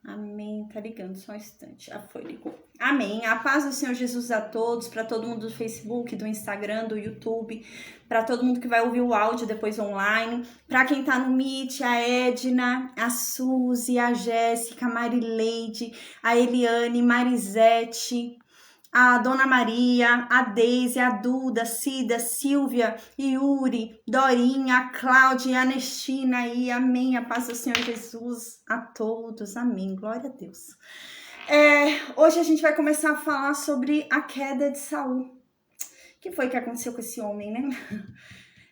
Amém. Tá ligando só um instante. Já foi, ligou. Amém. A paz do Senhor Jesus a todos, para todo mundo do Facebook, do Instagram, do YouTube, para todo mundo que vai ouvir o áudio depois online, para quem tá no Meet, a Edna, a Suzy, a Jéssica, a Marileide, a Eliane, Marisete, a Dona Maria, a Deise, a Duda, Cida, Silvia, Yuri, Dorinha, a Cláudia e a Nestina aí, amém, a paz do Senhor Jesus a todos, amém, glória a Deus. Hoje a gente vai começar a falar sobre a queda de Saul. O que foi que aconteceu com esse homem, né?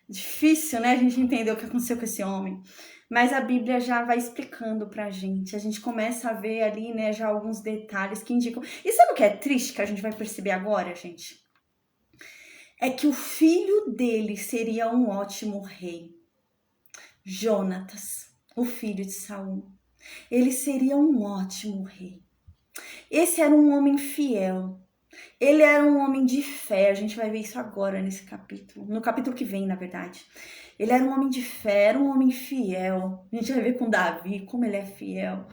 Difícil, né, a gente entender o que aconteceu com esse homem. Mas a Bíblia já vai explicando pra gente. A gente começa a ver ali, né, já alguns detalhes que indicam. E sabe o que é triste que a gente vai perceber agora, gente? É que o filho dele seria um ótimo rei. Jonatas, o filho de Saul. Ele seria um ótimo rei. Esse era um homem fiel. Ele era um homem de fé. A gente vai ver isso agora nesse capítulo. No capítulo que vem, na verdade. Ele era um homem de fé, era um homem fiel. A gente vai ver com Davi como ele é fiel.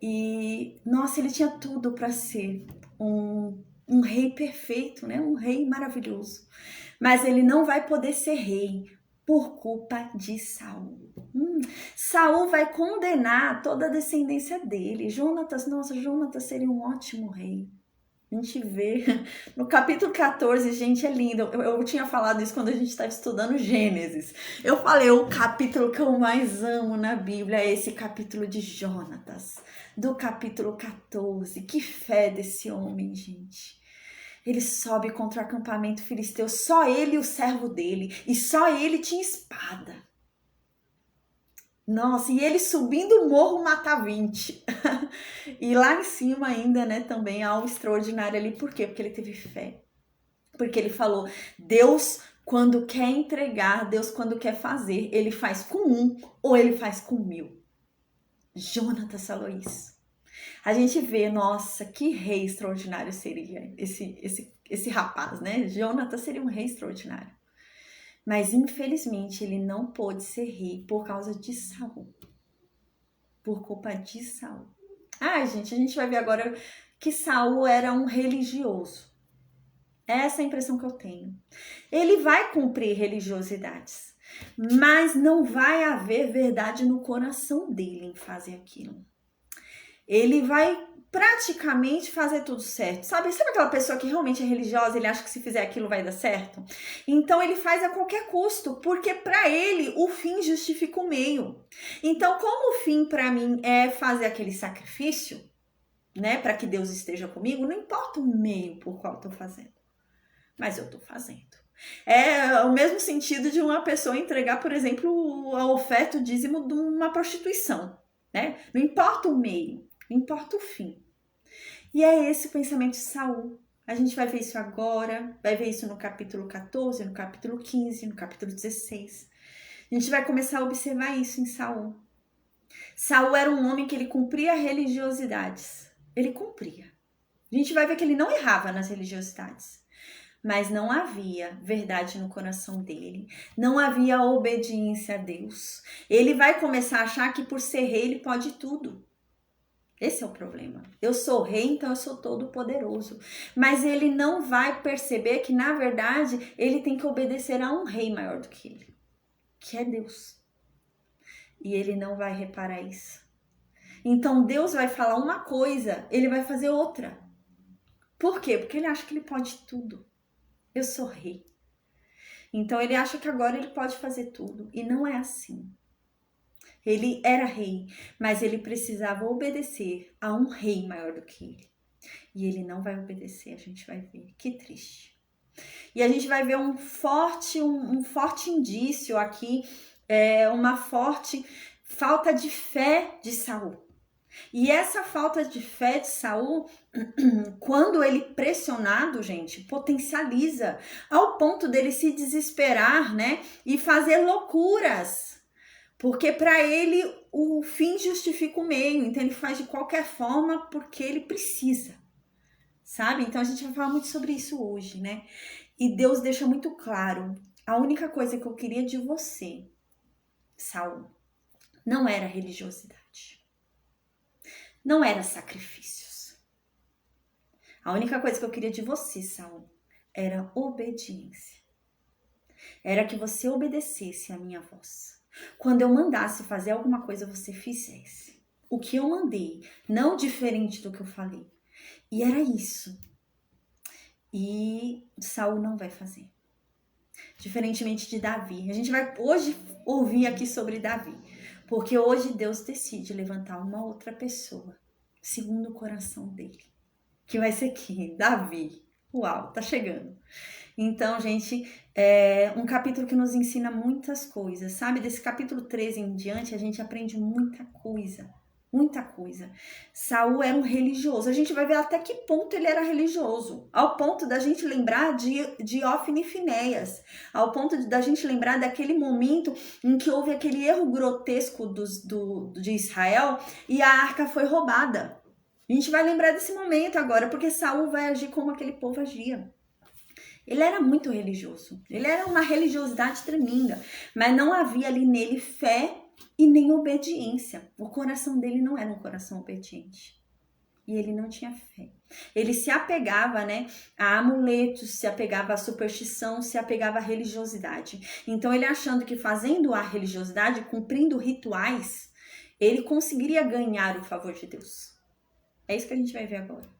E, nossa, ele tinha tudo para ser um rei perfeito, né? Um rei maravilhoso. Mas ele não vai poder ser rei por culpa de Saul. Saul vai condenar toda a descendência dele. Jonatas seria um ótimo rei. A gente vê no capítulo 14, gente, é lindo. Eu tinha falado isso quando a gente estava estudando Gênesis. Eu falei, o capítulo que eu mais amo na Bíblia é esse capítulo de Jonatas, do capítulo 14. Que fé desse homem, gente. Ele sobe contra o acampamento filisteu, só ele e o servo dele, e só ele tinha espada. Nossa, e ele subindo o morro mata 20. E lá em cima ainda, né, também há um extraordinário ali. Por quê? Porque ele teve fé. Porque ele falou, Deus, quando quer entregar, Deus, quando quer fazer, ele faz com um ou ele faz com 1000. Jonatas falou isso. A gente vê, nossa, que rei extraordinário seria esse rapaz, né? Jonatas seria um rei extraordinário. Mas, infelizmente, ele não pôde ser rei por causa de Saul. Por culpa de Saul. Gente, a gente vai ver agora que Saul era um religioso. Essa é a impressão que eu tenho. Ele vai cumprir religiosidades, mas não vai haver verdade no coração dele em fazer aquilo. Ele vai praticamente fazer tudo certo. Sabe aquela pessoa que realmente é religiosa, ele acha que se fizer aquilo vai dar certo? Então ele faz a qualquer custo, porque para ele o fim justifica o meio. Então, como o fim para mim é fazer aquele sacrifício, né, para que Deus esteja comigo, não importa o meio por qual eu tô fazendo. Mas eu tô fazendo. É o mesmo sentido de uma pessoa entregar, por exemplo, a oferta, o dízimo de uma prostituição, né? Não importa o meio, não importa o fim. E é esse o pensamento de Saul. A gente vai ver isso agora, vai ver isso no capítulo 14, no capítulo 15, no capítulo 16. A gente vai começar a observar isso em Saul. Saul era um homem que ele cumpria religiosidades. Ele cumpria. A gente vai ver que ele não errava nas religiosidades. Mas não havia verdade no coração dele. Não havia obediência a Deus. Ele vai começar a achar que por ser rei ele pode tudo. Esse é o problema. Eu sou rei, então eu sou todo poderoso. Mas ele não vai perceber que, na verdade, ele tem que obedecer a um rei maior do que ele, que é Deus. E ele não vai reparar isso. Então Deus vai falar uma coisa, ele vai fazer outra. Por quê? Porque ele acha que ele pode tudo. Eu sou rei. Então ele acha que agora ele pode fazer tudo. E não é assim. Ele era rei, mas ele precisava obedecer a um rei maior do que ele. E ele não vai obedecer, a gente vai ver. Que triste. E a gente vai ver um forte indício aqui, uma forte falta de fé de Saul. E essa falta de fé de Saul, quando ele pressionado, gente, potencializa ao ponto dele se desesperar, né? E fazer loucuras. Porque para ele o fim justifica o meio, então ele faz de qualquer forma porque ele precisa, sabe? Então a gente vai falar muito sobre isso hoje, né? E Deus deixa muito claro, a única coisa que eu queria de você, Saul, não era religiosidade. não era sacrifícios. A única coisa que eu queria de você, Saul, era obediência. Era que você obedecesse a minha voz. Quando eu mandasse fazer alguma coisa, você fizesse. O que eu mandei, não diferente do que eu falei. E era isso. E Saul não vai fazer. Diferentemente de Davi. A gente vai hoje ouvir aqui sobre Davi. Porque hoje Deus decide levantar uma outra pessoa, segundo o coração dele. Que vai ser quem? Davi. Uau, tá chegando. Então, gente, é um capítulo que nos ensina muitas coisas, sabe? Desse capítulo 13 em diante, a gente aprende muita coisa. Muita coisa. Saul era um religioso. A gente vai ver até que ponto ele era religioso. Ao ponto da gente lembrar de Ofni e Finéias. Ao ponto da gente lembrar daquele momento em que houve aquele erro grotesco de Israel e a arca foi roubada. A gente vai lembrar desse momento agora, porque Saul vai agir como aquele povo agia. Ele era muito religioso. Ele era uma religiosidade tremenda. Mas não havia ali nele fé e nem obediência. O coração dele não era um coração obediente. E ele não tinha fé. Ele se apegava, a amuletos, se apegava à superstição, se apegava à religiosidade. Então ele achando que fazendo a religiosidade, cumprindo rituais, ele conseguiria ganhar o favor de Deus. É isso que a gente vai ver agora.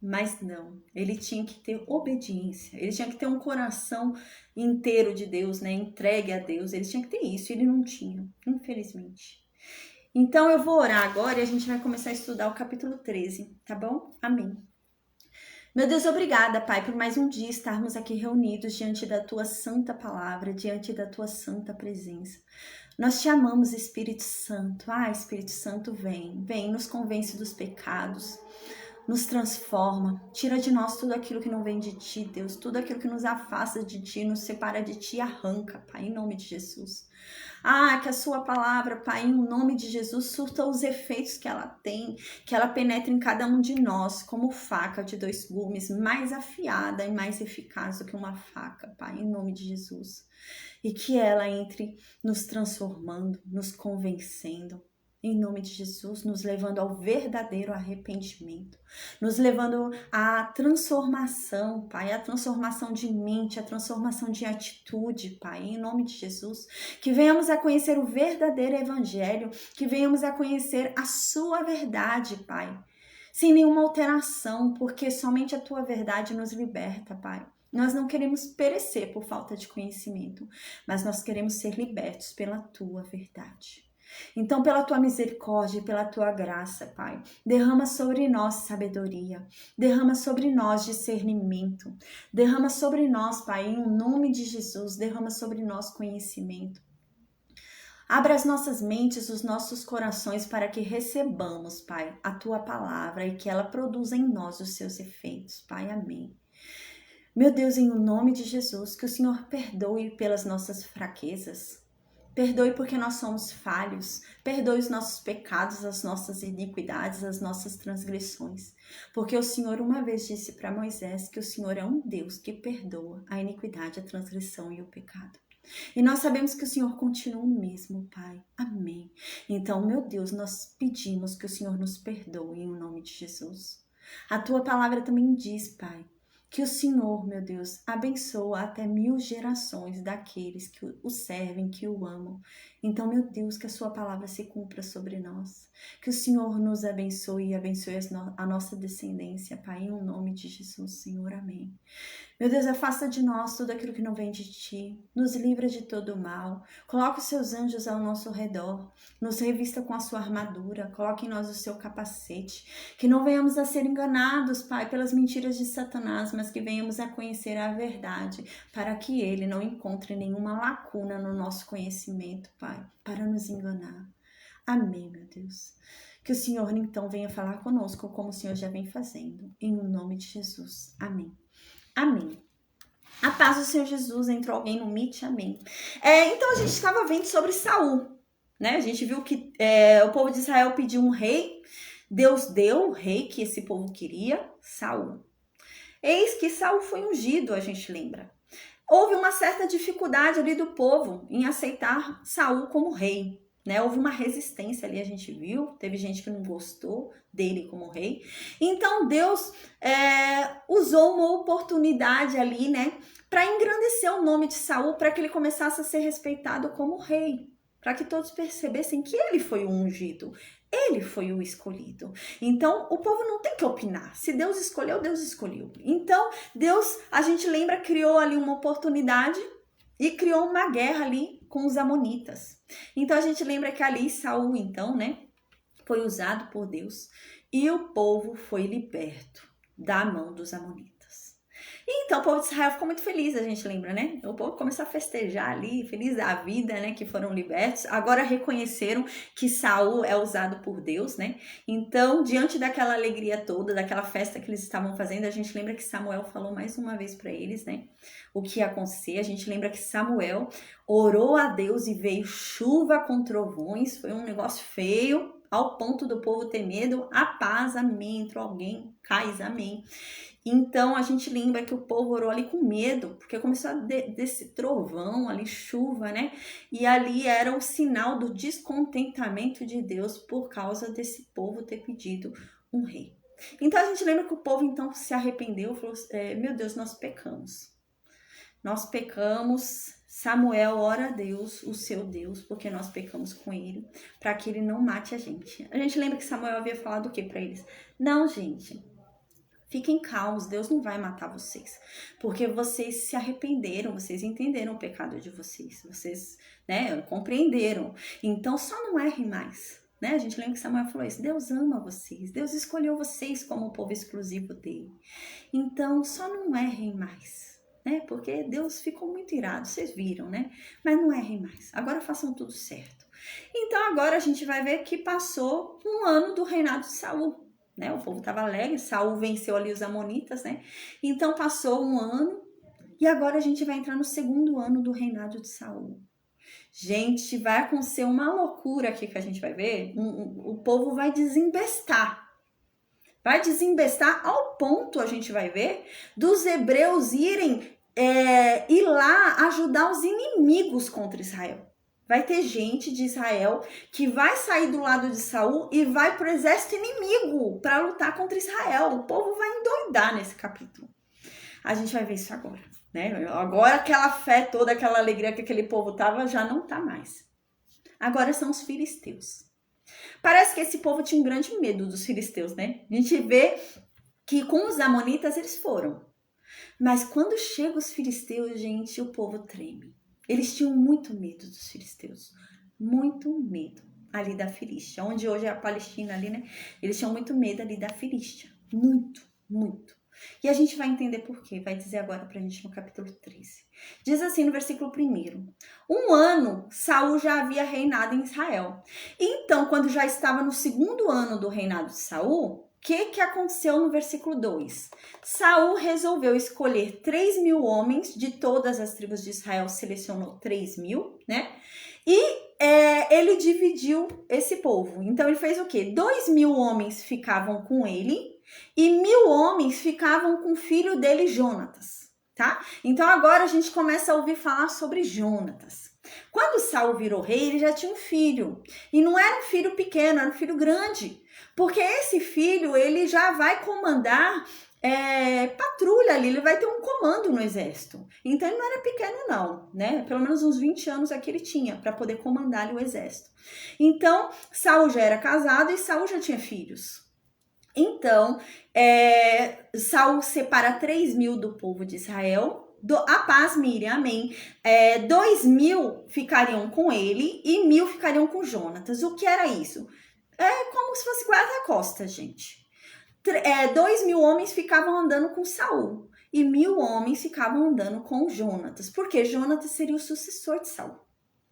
Mas não, ele tinha que ter obediência, ele tinha que ter um coração inteiro de Deus, entregue a Deus, ele tinha que ter isso, ele não tinha, infelizmente. Então eu vou orar agora e a gente vai começar a estudar o capítulo 13, tá bom? Amém. Meu Deus, obrigada, Pai, por mais um dia estarmos aqui reunidos diante da Tua santa palavra, diante da Tua santa presença. Nós te amamos, Espírito Santo. Espírito Santo, vem, nos convence dos pecados, nos transforma, tira de nós tudo aquilo que não vem de Ti, Deus, tudo aquilo que nos afasta de Ti, nos separa de Ti, arranca, Pai, em nome de Jesus. Que a Sua palavra, Pai, em nome de Jesus, surta os efeitos que ela tem, que ela penetre em cada um de nós, como faca de 2 gumes, mais afiada e mais eficaz do que uma faca, Pai, em nome de Jesus. E que ela entre nos transformando, nos convencendo, em nome de Jesus, nos levando ao verdadeiro arrependimento, nos levando à transformação, Pai, a transformação de mente, a transformação de atitude, Pai, em nome de Jesus, que venhamos a conhecer o verdadeiro evangelho, que venhamos a conhecer a Sua verdade, Pai, sem nenhuma alteração, porque somente a Tua verdade nos liberta, Pai. Nós não queremos perecer por falta de conhecimento, mas nós queremos ser libertos pela Tua verdade. Então, pela Tua misericórdia e pela Tua graça, Pai, derrama sobre nós sabedoria, derrama sobre nós discernimento, derrama sobre nós, Pai, em nome de Jesus, derrama sobre nós conhecimento. Abra as nossas mentes, os nossos corações para que recebamos, Pai, a Tua palavra e que ela produza em nós os seus efeitos, Pai, amém. Meu Deus, em nome de Jesus, que o Senhor perdoe pelas nossas fraquezas, perdoe porque nós somos falhos, perdoe os nossos pecados, as nossas iniquidades, as nossas transgressões. Porque o Senhor uma vez disse para Moisés que o Senhor é um Deus que perdoa a iniquidade, a transgressão e o pecado. E nós sabemos que o Senhor continua o mesmo, Pai. Amém. Então, meu Deus, nós pedimos que o Senhor nos perdoe em nome de Jesus. A Tua palavra também diz, Pai, que o Senhor, meu Deus, abençoa até 1000 gerações daqueles que o servem, que o amam. Então, meu Deus, que a Sua palavra se cumpra sobre nós. Que o Senhor nos abençoe e abençoe a nossa descendência, Pai, em nome de Jesus, Senhor. Amém. Meu Deus, afasta de nós tudo aquilo que não vem de Ti. Nos livra de todo o mal. Coloca os Seus anjos ao nosso redor. Nos revista com a Sua armadura. Coloque em nós o Seu capacete. Que não venhamos a ser enganados, Pai, pelas mentiras de Satanás, mas que venhamos a conhecer a verdade, para que ele não encontre nenhuma lacuna no nosso conhecimento, Pai, para nos enganar. Amém, meu Deus. Que o Senhor, então, venha falar conosco, como o Senhor já vem fazendo. Em nome de Jesus. Amém. Amém. A paz do Senhor Jesus. Entrou alguém no Meet? Amém. Então a gente estava vendo sobre Saul, né? A gente viu que o povo de Israel pediu um rei. Deus deu o rei que esse povo queria, Saul. Eis que Saul foi ungido, a gente lembra. Houve uma certa dificuldade ali do povo em aceitar Saul como rei. né? Houve uma resistência ali, a gente viu, teve gente que não gostou dele como rei. Então Deus usou uma oportunidade ali, né, para engrandecer o nome de Saul, para que ele começasse a ser respeitado como rei, para que todos percebessem que ele foi o ungido, ele foi o escolhido. Então o povo não tem que opinar. Se Deus escolheu, Deus escolheu. Então Deus, a gente lembra, criou ali uma oportunidade e criou uma guerra ali com os amonitas. Então a gente lembra que ali Saul, então, né, foi usado por Deus e o povo foi liberto da mão dos amonitas. E então o povo de Israel ficou muito feliz, a gente lembra, né? O povo começou a festejar ali, feliz da vida, né, que foram libertos. Agora reconheceram que Saul é usado por Deus, né? Então, diante daquela alegria toda, daquela festa que eles estavam fazendo, a gente lembra que Samuel falou mais uma vez para eles, né, o que ia acontecer. A gente lembra que Samuel orou a Deus e veio chuva com trovões, foi um negócio feio, ao ponto do povo ter medo. A paz, amém, entrou alguém, cais, amém. Então a gente lembra que o povo orou ali com medo, porque começou a desse trovão ali, chuva, né? E ali era o sinal do descontentamento de Deus por causa desse povo ter pedido um rei. Então a gente lembra que o povo então se arrependeu, falou, meu Deus, nós pecamos. Nós pecamos. Samuel ora a Deus, o seu Deus, porque nós pecamos com ele, para que ele não mate a gente. A gente lembra que Samuel havia falado o que para eles? Não, gente, fiquem calmos, Deus não vai matar vocês, porque vocês se arrependeram, vocês entenderam o pecado de vocês, né, compreenderam. Então só não errem mais. Né? A gente lembra que Samuel falou isso, Deus ama vocês, Deus escolheu vocês como o povo exclusivo dele. Então só não errem mais. Né? Porque Deus ficou muito irado, vocês viram, né? Mas não errem mais, agora façam tudo certo. Então agora a gente vai ver que passou um ano do reinado de Saul, né? O povo estava alegre, Saul venceu ali os amonitas, né? Então passou um ano e agora a gente vai entrar no segundo ano do reinado de Saul. Gente, vai acontecer uma loucura aqui que a gente vai ver, o povo vai desembestar. Vai desembestar ao ponto, a gente vai ver, dos hebreus irem ir lá ajudar os inimigos contra Israel. Vai ter gente de Israel que vai sair do lado de Saul e vai para o exército inimigo para lutar contra Israel. O povo vai endoidar nesse capítulo. A gente vai ver isso agora, né? Agora aquela fé toda, aquela alegria que aquele povo tava, já não tá mais. Agora são os filisteus. Parece que esse povo tinha um grande medo dos filisteus, né? A gente vê que com os amonitas eles foram. Mas quando chegam os filisteus, gente, o povo treme. Eles tinham muito medo dos filisteus. Muito medo ali da Filístia. Onde hoje é a Palestina ali, né? Eles tinham muito medo ali da Filístia. Muito, muito. E a gente vai entender por quê. Vai dizer agora pra gente no capítulo 13. Diz assim no versículo 1. Um ano Saul já havia reinado em Israel. Então, quando já estava no segundo ano do reinado de Saul, o que aconteceu no versículo 2? Saul resolveu escolher 3.000 homens de todas as tribos de Israel, selecionou 3.000, né? E ele dividiu esse povo. Então ele fez o quê? 2.000 homens ficavam com ele e 1.000 homens ficavam com o filho dele, Jonatas, tá? Então agora a gente começa a ouvir falar sobre Jonatas. Quando Saul virou rei, ele já tinha um filho. E não era um filho pequeno, era um filho grande. Porque esse filho, ele já vai comandar patrulha ali, ele vai ter um comando no exército. Então ele não era pequeno não, né? Pelo menos uns 20 anos aqui ele tinha para poder comandar ali o exército. Então Saul já era casado e Saul já tinha filhos. Então Saul separa 3.000 do povo de Israel. A paz, Miriam, amém. 2.000 ficariam com ele e 1.000 ficariam com Jonatas. O que era isso? É como se fosse guarda-costas, gente. 2.000 homens ficavam andando com Saul e 1.000 homens ficavam andando com Jonatas, porque Jonatas seria o sucessor de Saul,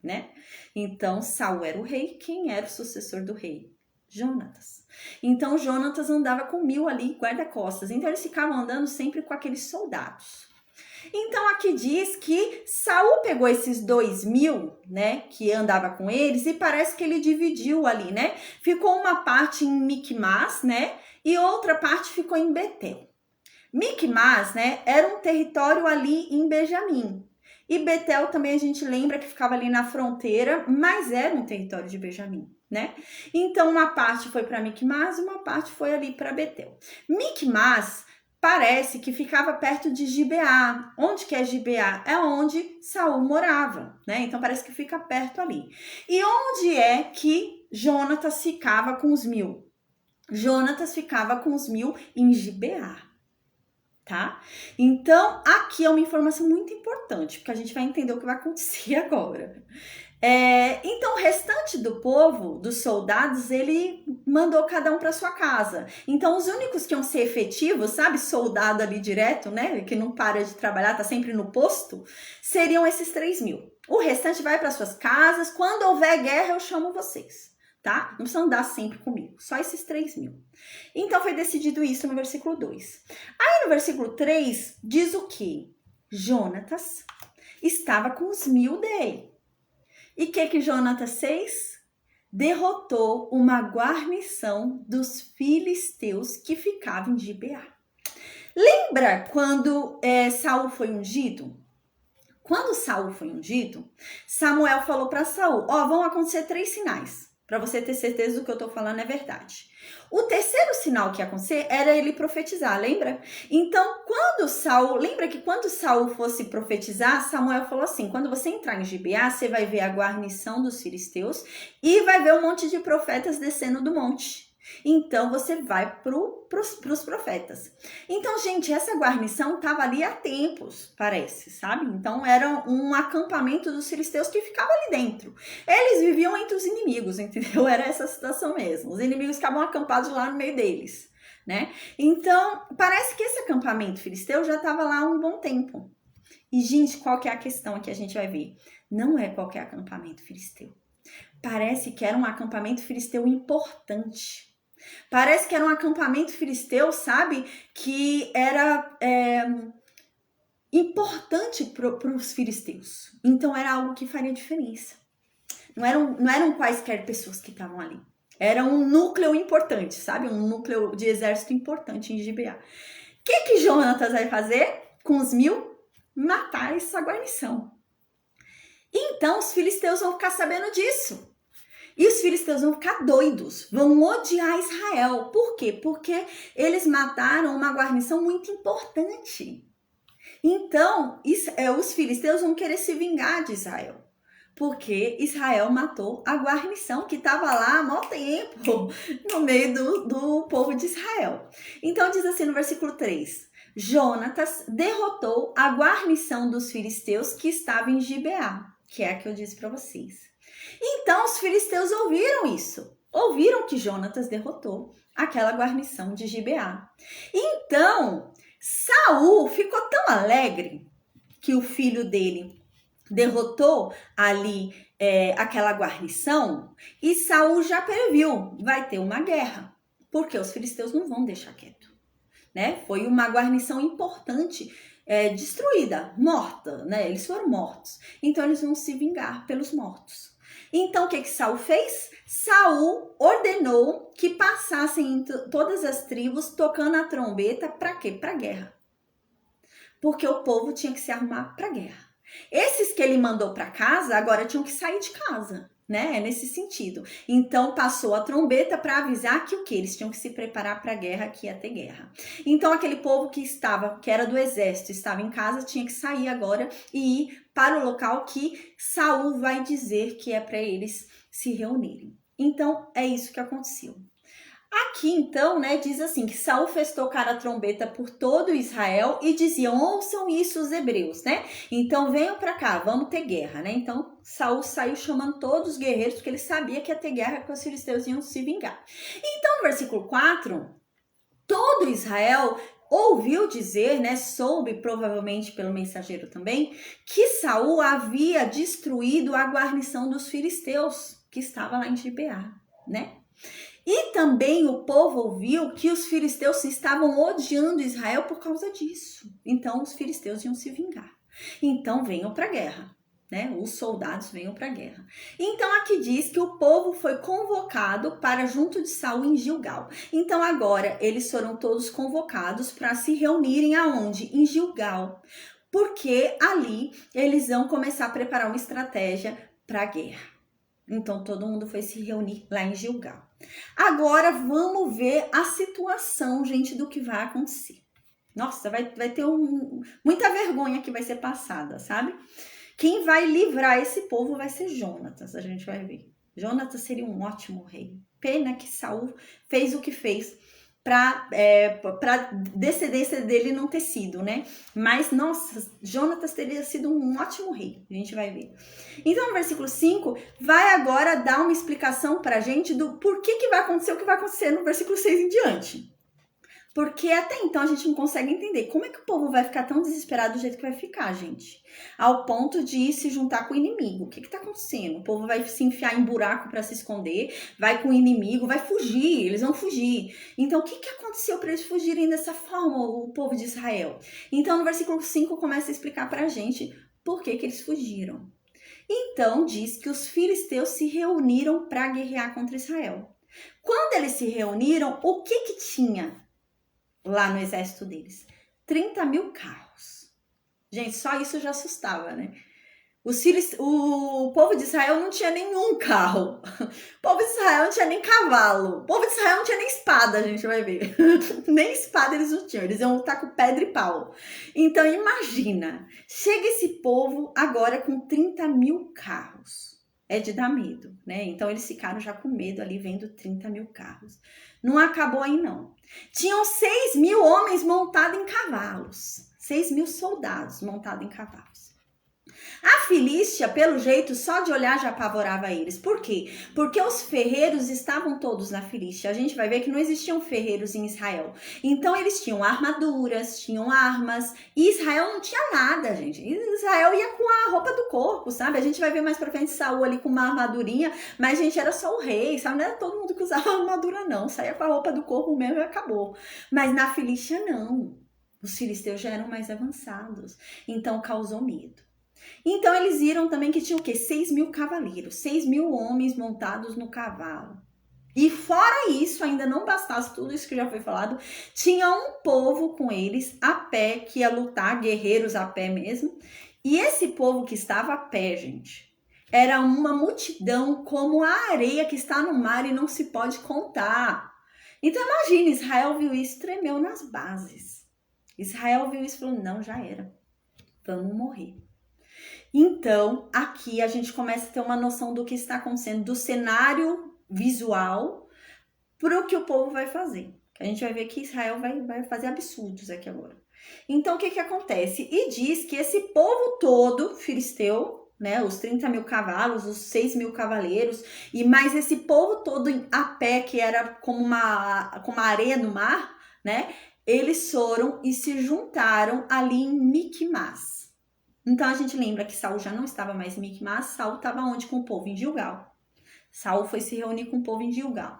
né? Então Saul era o rei, quem era o sucessor do rei? Jonatas. Então Jonatas andava com 1.000 ali, guarda-costas, então eles ficavam andando sempre com aqueles soldados. Então aqui diz que Saul pegou esses 2.000, né, que andava com eles, e parece que ele dividiu ali, né? Ficou uma parte em Micmas, né? E outra parte ficou em Betel. Micmas, né, era um território ali em Benjamim. E Betel também a gente lembra que ficava ali na fronteira, mas era um território de Benjamim, né? Então uma parte foi para Micmas, uma parte foi ali para Betel. Micmas parece que ficava perto de Gibeá. Onde que é Gibeá? É onde Saul morava, né? Então parece que fica perto ali. E onde é que Jonatas ficava com os 1000? Jonatas ficava com os 1000 em Gibeá, tá? Então, aqui é uma informação muito importante, porque a gente vai entender o que vai acontecer agora. Então, o restante do povo, dos soldados, ele mandou cada um para sua casa. Então, os únicos que iam ser efetivos, sabe, soldado ali direto, né, que não para de trabalhar, tá sempre no posto, seriam esses 3.000. O restante vai para suas casas. Quando houver guerra, eu chamo vocês, tá? Não precisam andar sempre comigo, só esses 3.000. Então, foi decidido isso no versículo 2. Aí, no versículo 3, diz o quê? Jonatas estava com os 1000 dele. E o que Jonatas fez? Derrotou uma guarnição dos filisteus que ficava em Gibeá. Lembra quando Saul foi ungido? Quando Saul foi ungido, Samuel falou para Saul, vão acontecer 3 sinais. Para você ter certeza do que eu tô falando é verdade. O terceiro sinal que ia acontecer era ele profetizar, lembra? Então, lembra que quando Saul fosse profetizar, Samuel falou assim, quando você entrar em Gibeá, você vai ver a guarnição dos filisteus e vai ver um monte de profetas descendo do monte. Então, você vai para os profetas. Então, gente, essa guarnição estava ali há tempos, parece, sabe? Então, era um acampamento dos filisteus que ficava ali dentro. Eles viviam entre os inimigos, entendeu? Era essa situação mesmo. Os inimigos ficavam acampados lá no meio deles, né? Então, parece que esse acampamento filisteu já estava lá há um bom tempo. E, gente, qual que é a questão que a gente vai ver? Não é qualquer acampamento filisteu. Parece que era um acampamento filisteu importante. Parece que era um acampamento filisteu, sabe? Que era importante para os filisteus. Então, era algo que faria diferença. Não eram quaisquer pessoas que estavam ali. Era um núcleo importante, sabe? Um núcleo de exército importante em Gibeá. O que Jonatas vai fazer com os 1000? Matar essa guarnição. Então, os filisteus vão ficar sabendo disso. E os filisteus vão ficar doidos, vão odiar Israel. Por quê? Porque eles mataram uma guarnição muito importante. Então, os filisteus vão querer se vingar de Israel. Porque Israel matou a guarnição que estava lá há muito tempo no meio do povo de Israel. Então, diz assim no versículo 3. Jonatas derrotou a guarnição dos filisteus que estava em Gibeá, que é a que eu disse para vocês. Então, os filisteus ouviram isso. Ouviram que Jonatas derrotou aquela guarnição de Gibeá. Então, Saul ficou tão alegre que o filho dele derrotou ali aquela guarnição e Saul já previu, vai ter uma guerra, porque os filisteus não vão deixar quieto, né? Foi uma guarnição importante destruída, morta, né? Eles foram mortos, então eles vão se vingar pelos mortos. Então, o que Saul fez? Saul ordenou que passassem em todas as tribos tocando a trombeta. Para quê? Para guerra. Porque o povo tinha que se arrumar para guerra. Esses que ele mandou para casa agora tinham que sair de casa, né? É nesse sentido. Então, passou a trombeta para avisar que o quê? Eles tinham que se preparar para a guerra, que ia ter guerra. Então, aquele povo que era do exército, estava em casa, tinha que sair agora e ir para o local que Saul vai dizer que é para eles se reunirem. Então, é isso que aconteceu. Aqui, então, né, diz assim, que Saul fez tocar a trombeta por todo Israel e diziam, ouçam isso os hebreus, né? Então, venham para cá, vamos ter guerra, né? Então, Saul saiu chamando todos os guerreiros, porque ele sabia que ia ter guerra, que os filisteus iam se vingar. Então, no versículo 4, todo Israel ouviu dizer, né, soube provavelmente pelo mensageiro também, que Saul havia destruído a guarnição dos filisteus, que estava lá em Gibeá, né? E também o povo ouviu que os filisteus estavam odiando Israel por causa disso. Então, os filisteus iam se vingar. Então, venham para a guerra, né? Os soldados venham para a guerra. Então, aqui diz que o povo foi convocado para junto de Saul em Gilgal. Então, agora, eles foram todos convocados para se reunirem aonde? Em Gilgal. porque ali eles vão começar a preparar uma estratégia para a guerra. Então todo mundo foi se reunir lá em Gilgal. Agora vamos ver a situação, gente, do que vai acontecer. Nossa, vai ter muita vergonha que vai ser passada, sabe? Quem vai livrar esse povo vai ser Jonatas, a gente vai ver. Jonatas seria um ótimo rei. Pena que Saul fez o que fez para descendência dele não ter sido, né? Mas, nossa, Jonatas teria sido um ótimo rei, a gente vai ver. Então, no versículo 5, vai agora dar uma explicação pra gente do porquê que vai acontecer o que vai acontecer no versículo 6 em diante. Porque até então a gente não consegue entender como é que o povo vai ficar tão desesperado do jeito que vai ficar, gente. Ao ponto de se juntar com o inimigo. O que está acontecendo? O povo vai se enfiar em buraco para se esconder, vai com o inimigo, vai fugir, eles vão fugir. Então, o que aconteceu para eles fugirem dessa forma, o povo de Israel? Então, no versículo 5 começa a explicar para a gente por que eles fugiram. Então, diz que os filisteus se reuniram para guerrear contra Israel. Quando eles se reuniram, o que tinha lá no exército deles? 30 mil carros. Gente, só isso já assustava, né? O povo de Israel não tinha nenhum carro. O povo de Israel não tinha nem cavalo. O povo de Israel não tinha nem espada, a gente vai ver. Nem espada eles não tinham. Eles iam lutar com pedra e pau. Então, imagina. Chega esse povo agora com 30 mil carros. É de dar medo, né? Então, eles ficaram já com medo ali, vendo 30 mil carros. Não acabou aí, não. Tinham 6 mil homens montados em cavalos. 6 mil soldados montados em cavalos. A Filístia, pelo jeito, só de olhar já apavorava eles. Por quê? Porque os ferreiros estavam todos na Filístia. A gente vai ver que não existiam ferreiros em Israel. Então, eles tinham armaduras, tinham armas. E Israel não tinha nada, gente. Israel ia com a roupa do corpo, sabe? A gente vai ver mais pra frente Saul ali com uma armadurinha. Mas, gente, era só o rei, sabe? Não era todo mundo que usava armadura, não. Saía com a roupa do corpo mesmo e acabou. Mas na Filístia, não. Os filisteus já eram mais avançados. Então, causou medo. Então, eles viram também que tinha o quê? 6 mil cavaleiros, 6 mil homens montados no cavalo. E fora isso, ainda não bastasse tudo isso que já foi falado, tinha um povo com eles a pé, que ia lutar, guerreiros a pé mesmo. E esse povo que estava a pé, gente, era uma multidão como a areia que está no mar e não se pode contar. Então, imagina, Israel viu isso, tremeu nas bases. Israel viu isso e falou, não, já era, vamos morrer. Então, aqui a gente começa a ter uma noção do que está acontecendo, do cenário visual para o que o povo vai fazer. A gente vai ver que Israel vai fazer absurdos aqui agora. Então, o que acontece? E diz que esse povo todo, filisteu, né, os 30 mil cavalos, os 6 mil cavaleiros, e mais esse povo todo a pé, que era como uma areia no mar, né, eles foram e se juntaram ali em Micmas. Então, a gente lembra que Saul já não estava mais em Micmas, Saul estava onde com o povo? Em Gilgal. Saul foi se reunir com o povo em Gilgal.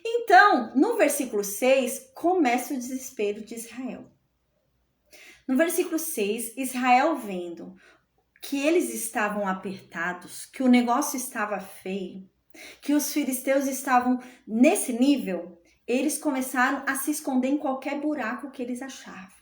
Então, no versículo 6, começa o desespero de Israel. No versículo 6, Israel vendo que eles estavam apertados, que o negócio estava feio, que os filisteus estavam nesse nível, eles começaram a se esconder em qualquer buraco que eles achavam.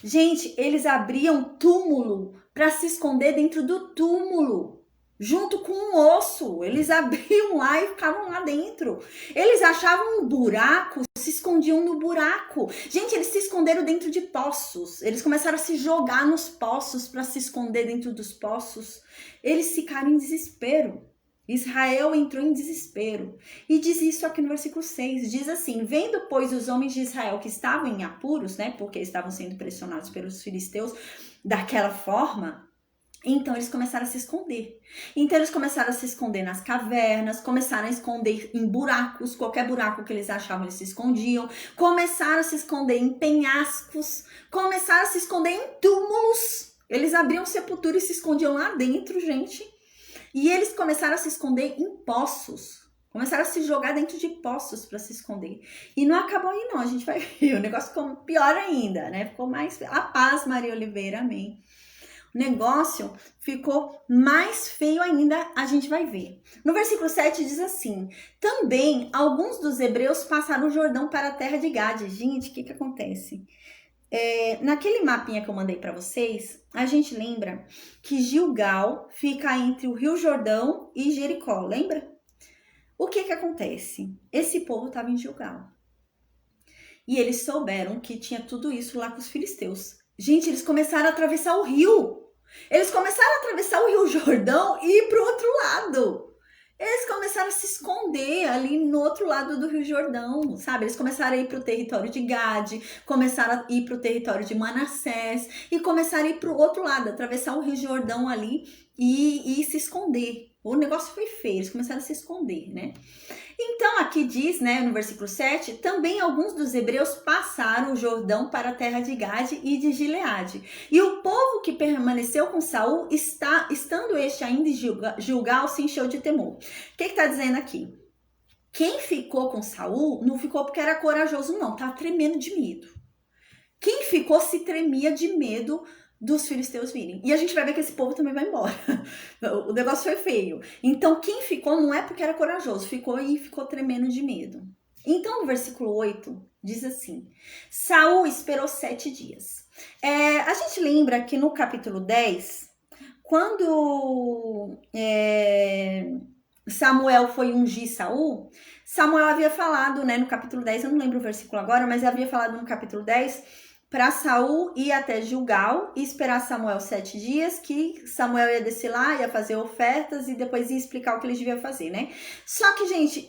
Gente, eles abriam túmulo para se esconder dentro do túmulo, junto com um osso. Eles abriam lá e ficavam lá dentro. Eles achavam um buraco, se escondiam no buraco. Gente, eles se esconderam dentro de poços. Eles começaram a se jogar nos poços para se esconder dentro dos poços. Eles ficaram em desespero. Israel entrou em desespero. E diz isso aqui no versículo 6. Diz assim, vendo, pois, os homens de Israel que estavam em apuros, né, porque estavam sendo pressionados pelos filisteus daquela forma, então eles começaram a se esconder. Então eles começaram a se esconder nas cavernas, começaram a esconder em buracos, qualquer buraco que eles achavam eles se escondiam, começaram a se esconder em penhascos, começaram a se esconder em túmulos. Eles abriam sepultura e se escondiam lá dentro, gente. E eles começaram a se esconder em poços. Começaram a se jogar dentro de poços para se esconder. E não acabou aí não, a gente vai ver. O negócio ficou pior ainda, né? Ficou mais... A paz, Maria Oliveira, amém. O negócio ficou mais feio ainda, a gente vai ver. No versículo 7 diz assim, também alguns dos hebreus passaram o Jordão para a terra de Gade. Gente, o que acontece? naquele mapinha que eu mandei para vocês, a gente lembra que Gilgal fica entre o Rio Jordão e Jericó, lembra? O que acontece? Esse povo estava em Gilgal. E eles souberam que tinha tudo isso lá com os filisteus. Gente, eles começaram a atravessar o rio. Eles começaram a atravessar o Rio Jordão e ir para o outro lado. Eles começaram a se esconder ali no outro lado do Rio Jordão, sabe? Eles começaram a ir para o território de Gade, começaram a ir para o território de Manassés e começaram a ir para o outro lado, atravessar o Rio Jordão ali e se esconder. O negócio foi feio, eles começaram a se esconder, né? Então, aqui diz, né, no versículo 7, também alguns dos hebreus passaram o Jordão para a terra de Gade e de Gileade. E o povo que permaneceu com Saul, estando este ainda em Gilgal, se encheu de temor. O que está dizendo aqui? Quem ficou com Saul não ficou porque era corajoso, não. Estava tremendo de medo. Quem ficou se tremia de medo dos filisteus virem. E a gente vai ver que esse povo também vai embora. O negócio foi feio. Então, quem ficou não é porque era corajoso, ficou tremendo de medo. Então, no versículo 8, diz assim, Saul esperou 7 dias. A gente lembra que no capítulo 10, quando Samuel foi ungir Saul, Samuel havia falado, né, no capítulo 10, eu não lembro o versículo agora, mas havia falado no capítulo 10 para Saul ir até Gilgal e esperar Samuel 7 dias, que Samuel ia descer lá, ia fazer ofertas e depois ia explicar o que ele devia fazer, né? Só que, gente,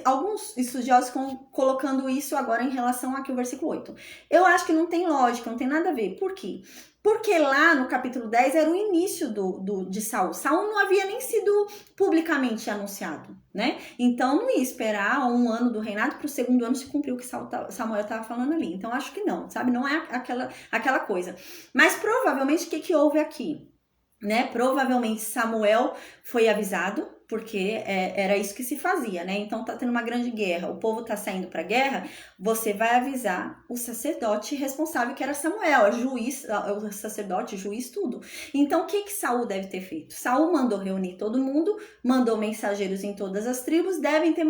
alguns estudiosos estão colocando isso agora em relação aqui ao versículo 8. Eu acho que não tem lógica, não tem nada a ver. Por quê? Porque lá no capítulo 10 era o início de Saul. Saul não havia nem sido publicamente anunciado, né? Então não ia esperar um ano do reinado para o segundo ano se cumprir o que Samuel estava falando ali. Então acho que não, sabe? Não é aquela coisa. Mas provavelmente o que houve aqui? Né? Provavelmente Samuel foi avisado, porque era isso que se fazia, né? Então tá tendo uma grande guerra, o povo tá saindo pra guerra, você vai avisar o sacerdote responsável, que era Samuel, juiz, o sacerdote, juiz, tudo. Então o que Saul deve ter feito? Saul mandou reunir todo mundo, mandou mensageiros em todas as tribos, deve ter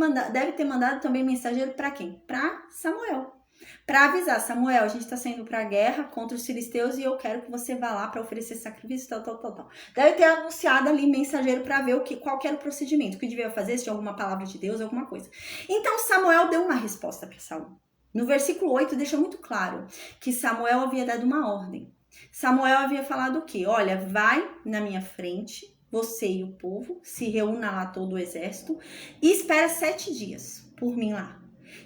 mandado também mensageiro para quem? Para Samuel. Para avisar, Samuel, a gente está saindo para a guerra contra os filisteus e eu quero que você vá lá para oferecer sacrifício, tal. Deve ter anunciado ali mensageiro para ver qual que era o procedimento, o que devia fazer, se tinha alguma palavra de Deus, alguma coisa. Então Samuel deu uma resposta para Saul. No versículo 8 deixa muito claro que Samuel havia dado uma ordem. Samuel havia falado o quê? Olha, vai na minha frente, você e o povo, se reúna lá todo o exército e espera 7 dias por mim lá.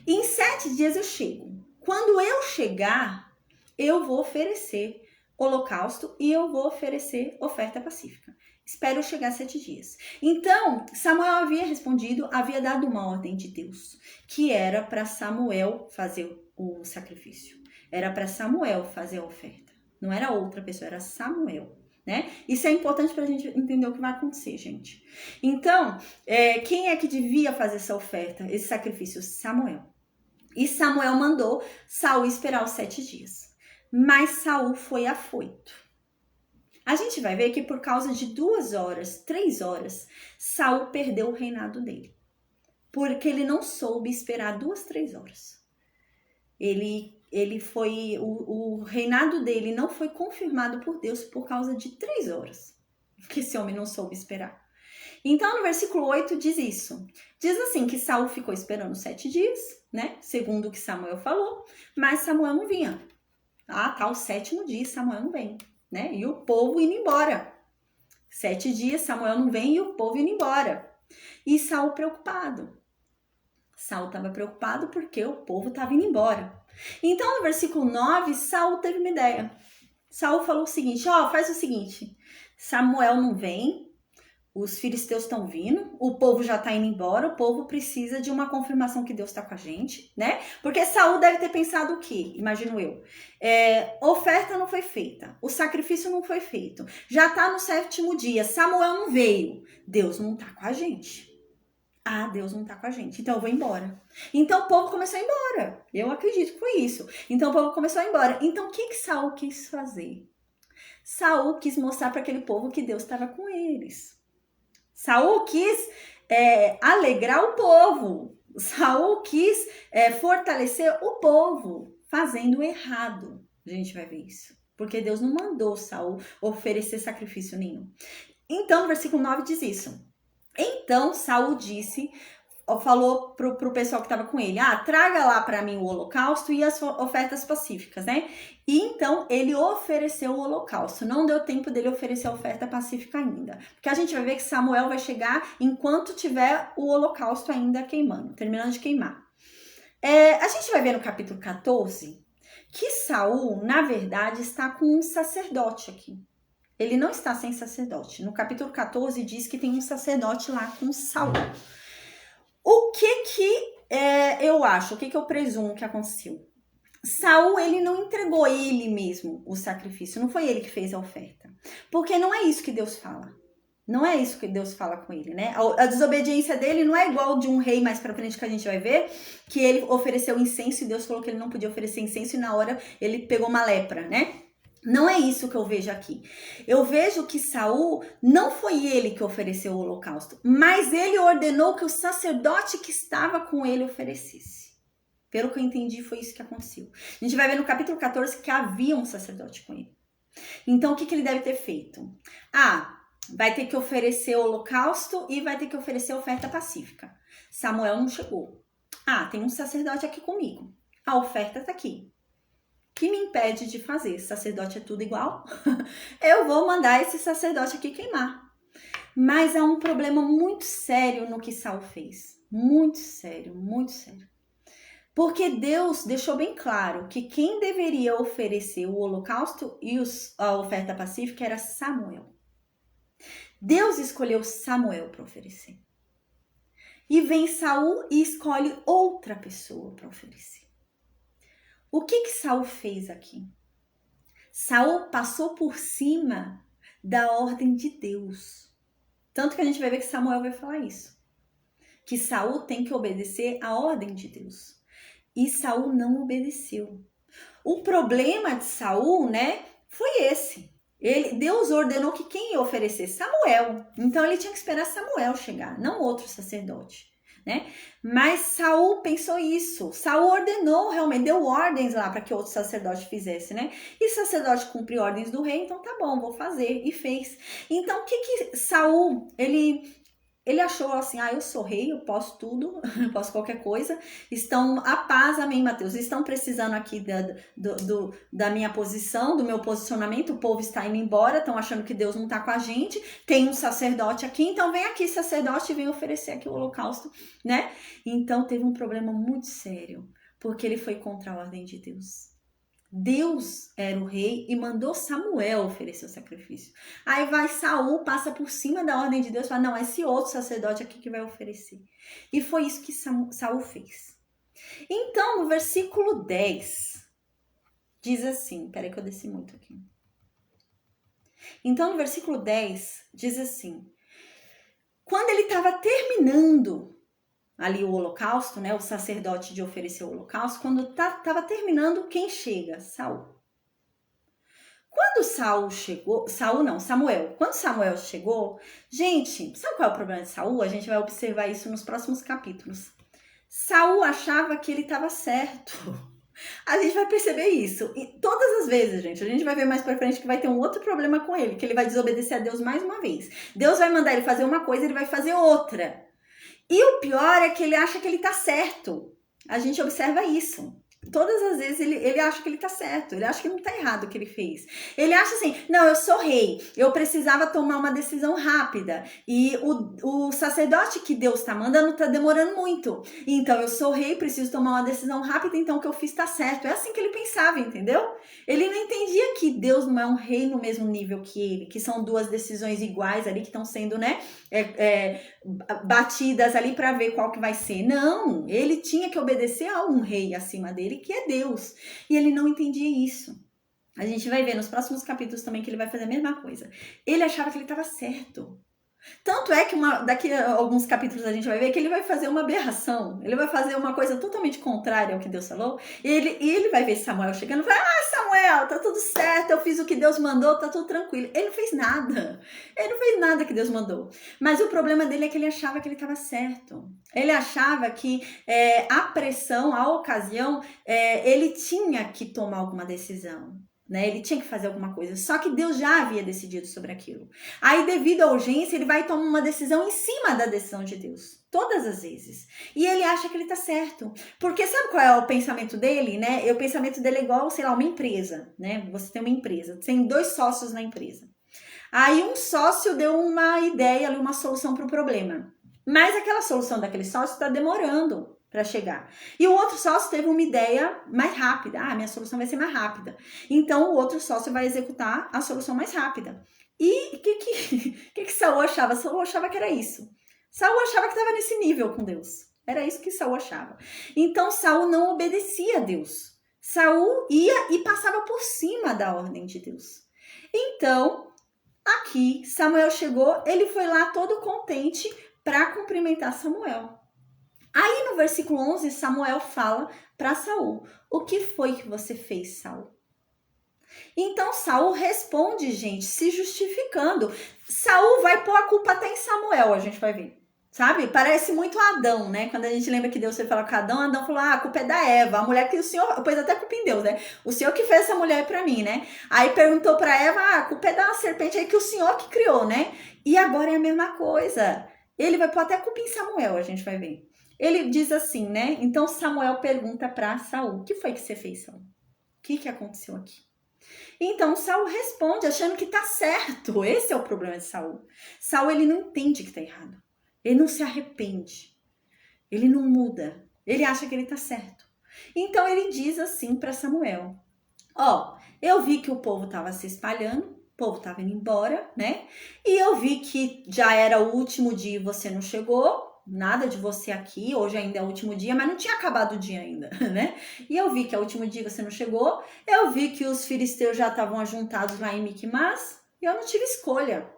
E em 7 dias eu chego. Quando eu chegar, eu vou oferecer holocausto e eu vou oferecer oferta pacífica. Espero chegar 7 dias. Então, Samuel havia respondido, havia dado uma ordem de Deus, que era para Samuel fazer o sacrifício. Era para Samuel fazer a oferta. Não era outra pessoa, era Samuel. Né? Isso é importante para a gente entender o que vai acontecer, gente. Então, quem é que devia fazer essa oferta, esse sacrifício? Samuel. E Samuel mandou Saul esperar os 7 dias. Mas Saul foi afoito. A gente vai ver que por causa de 2 horas, 3 horas, Saul perdeu o reinado dele. Porque ele não soube esperar 2, 3 horas. Ele foi, o reinado dele não foi confirmado por Deus por causa de 3 horas. Porque esse homem não soube esperar. Então, no versículo 8 diz isso. Diz assim, que Saul ficou esperando 7 dias, né? Segundo o que Samuel falou, mas Samuel não vinha. Tá o 7º dia, Samuel não vem, né? E o povo indo embora. 7 dias, Samuel não vem e o povo indo embora. E Saul preocupado. Saul estava preocupado porque o povo estava indo embora. Então, no versículo 9, Saul teve uma ideia. Saul falou o seguinte, faz o seguinte, Samuel não vem, os filisteus estão vindo, o povo já está indo embora, o povo precisa de uma confirmação que Deus está com a gente, né? Porque Saul deve ter pensado o quê? Imagino eu. Oferta não foi feita, o sacrifício não foi feito, já está no 7º dia, Samuel não veio, Deus não está com a gente. Deus não tá com a gente, então eu vou embora. Então o povo começou a ir embora. Eu acredito que foi isso. Então o povo começou a ir embora. Então o que Saul quis fazer? Saul quis mostrar para aquele povo que Deus estava com eles. Saul quis alegrar o povo. Saul quis fortalecer o povo fazendo errado. A gente vai ver isso. Porque Deus não mandou Saul oferecer sacrifício nenhum. Então, no versículo 9 diz isso. Então, Saul disse, falou pro pessoal que estava com ele, traga lá para mim o holocausto e as ofertas pacíficas, né? E então ele ofereceu o holocausto. Não deu tempo dele oferecer a oferta pacífica ainda. Porque a gente vai ver que Samuel vai chegar enquanto tiver o holocausto ainda queimando, terminando de queimar. A gente vai ver no capítulo 14 que Saul, na verdade, está com um sacerdote aqui. Ele não está sem sacerdote. No capítulo 14 diz que tem um sacerdote lá com Saul. O que eu acho, o que eu presumo que aconteceu? Saul, ele não entregou ele mesmo o sacrifício, não foi ele que fez a oferta. Porque não é isso que Deus fala. Não é isso que Deus fala com ele, né? A desobediência dele não é igual de um rei mais pra frente que a gente vai ver, que ele ofereceu incenso e Deus falou que ele não podia oferecer incenso e na hora ele pegou uma lepra, né? Não é isso que eu vejo aqui. Eu vejo que Saul não foi ele que ofereceu o holocausto, mas ele ordenou que o sacerdote que estava com ele oferecesse. Pelo que eu entendi, foi isso que aconteceu. A gente vai ver no capítulo 14 que havia um sacerdote com ele. Então, o que ele deve ter feito? Vai ter que oferecer o holocausto e vai ter que oferecer a oferta pacífica. Samuel não chegou. Tem um sacerdote aqui comigo. A oferta está aqui. O que me impede de fazer? Sacerdote é tudo igual? Eu vou mandar esse sacerdote aqui queimar. Mas há um problema muito sério no que Saul fez. Muito sério, muito sério. Porque Deus deixou bem claro que quem deveria oferecer o holocausto e a oferta pacífica era Samuel. Deus escolheu Samuel para oferecer. E vem Saul e escolhe outra pessoa para oferecer. O que Saul fez aqui? Saul passou por cima da ordem de Deus. Tanto que a gente vai ver que Samuel vai falar isso. Que Saul tem que obedecer à ordem de Deus. E Saul não obedeceu. O problema de Saul, né, foi esse. Deus ordenou que quem ia oferecer? Samuel. Então ele tinha que esperar Samuel chegar, não outro sacerdote, né? Mas Saul pensou isso. Saul ordenou realmente, deu ordens lá para que outro sacerdote fizesse, né? E o sacerdote cumpriu ordens do rei, então tá bom, vou fazer. E fez. Então o que Saul, ele achou assim, eu sou rei, eu posso tudo, eu posso qualquer coisa. Estão a paz, amém, Mateus. Estão precisando aqui da minha posição, do meu posicionamento. O povo está indo embora, estão achando que Deus não está com a gente. Tem um sacerdote aqui, então vem aqui, sacerdote, e vem oferecer aqui o holocausto, né? Então teve um problema muito sério, porque ele foi contra a ordem de Deus. Deus era o rei e mandou Samuel oferecer o sacrifício. Aí vai Saul, passa por cima da ordem de Deus e fala, não, é esse outro sacerdote aqui que vai oferecer. E foi isso que Saul fez. Então, no versículo 10, diz assim, peraí que eu desci muito aqui. Então, no versículo 10, diz assim, quando ele estava terminando ali o holocausto, né, o sacerdote de oferecer o holocausto, quando estava terminando, quem chega? Saul. Quando Samuel. Quando Samuel chegou, gente, sabe qual é o problema de Saul? A gente vai observar isso nos próximos capítulos. Saul achava que ele estava certo. A gente vai perceber isso. E todas as vezes, gente, a gente vai ver mais pra frente que vai ter um outro problema com ele, que ele vai desobedecer a Deus mais uma vez. Deus vai mandar ele fazer uma coisa, ele vai fazer outra. E o pior é que ele acha que ele tá certo. A gente observa isso. Todas as vezes ele acha que ele tá certo, ele acha que não tá errado o que ele fez. Ele acha assim, não, eu sou rei, eu precisava tomar uma decisão rápida. E o sacerdote que Deus tá mandando tá demorando muito. Então eu sou rei, preciso tomar uma decisão rápida, então o que eu fiz tá certo. É assim que ele pensava, entendeu? Ele não entendia que Deus não é um rei no mesmo nível que ele, que são duas decisões iguais ali que estão sendo, né, batidas ali para ver qual que vai ser. Não, ele tinha que obedecer a um rei acima dele, que é Deus. E ele não entendia isso. A gente vai ver nos próximos capítulos também que ele vai fazer a mesma coisa. Ele achava que ele estava certo. Tanto é que daqui a alguns capítulos a gente vai ver que ele vai fazer uma aberração. Ele vai fazer uma coisa totalmente contrária ao que Deus falou. E ele vai ver Samuel chegando e vai: Samuel, tá tudo certo, eu fiz o que Deus mandou, tá tudo tranquilo. Ele não fez nada. Ele não fez nada que Deus mandou. Mas o problema dele é que ele achava que ele estava certo. Ele achava que a pressão, a ocasião, ele tinha que tomar alguma decisão. Né? Ele tinha que fazer alguma coisa, só que Deus já havia decidido sobre aquilo. Aí, devido à urgência, ele vai tomar uma decisão em cima da decisão de Deus, todas as vezes. E ele acha que ele tá certo, porque sabe qual é o pensamento dele, né? O pensamento dele é igual, sei lá, uma empresa, né? Você tem uma empresa, tem 2 sócios na empresa. Aí um sócio deu uma ideia, uma solução para o problema, mas aquela solução daquele sócio está demorando para chegar. E o outro sócio teve uma ideia mais rápida. Minha solução vai ser mais rápida. Então, o outro sócio vai executar a solução mais rápida. E o que Saul achava? Saul achava que era isso. Saul achava que estava nesse nível com Deus. Era isso que Saul achava. Então, Saul não obedecia a Deus. Saul ia e passava por cima da ordem de Deus. Então, aqui, Samuel chegou, ele foi lá todo contente para cumprimentar Samuel. Aí no versículo 11, Samuel fala para Saul: o que foi que você fez, Saul? Então Saul responde, gente, se justificando. Saul vai pôr a culpa até em Samuel, a gente vai ver. Sabe? Parece muito Adão, né? Quando a gente lembra que Deus foi falar com Adão falou: a culpa é da Eva, a mulher que o Senhor... Pôs até a culpa em Deus, né? O Senhor que fez essa mulher pra mim, né? Aí perguntou pra Eva: a culpa é da serpente aí que o Senhor que criou, né? E agora é a mesma coisa. Ele vai pôr até a culpa em Samuel, a gente vai ver. Ele diz assim, né? Então Samuel pergunta para Saul: o que foi que você fez, Saul? O que aconteceu aqui? Então Saul responde achando que tá certo. Esse é o problema de Saul. Saul, ele não entende que tá errado. Ele não se arrepende. Ele não muda. Ele acha que ele tá certo. Então ele diz assim para Samuel: eu vi que o povo tava se espalhando, o povo tava indo embora, né? E eu vi que já era o último dia e você não chegou. Nada de você aqui, hoje ainda é o último dia, mas não tinha acabado o dia ainda, né? E eu vi que é o último dia você não chegou, eu vi que os filisteus já estavam ajuntados lá em Miquimás, e eu não tive escolha,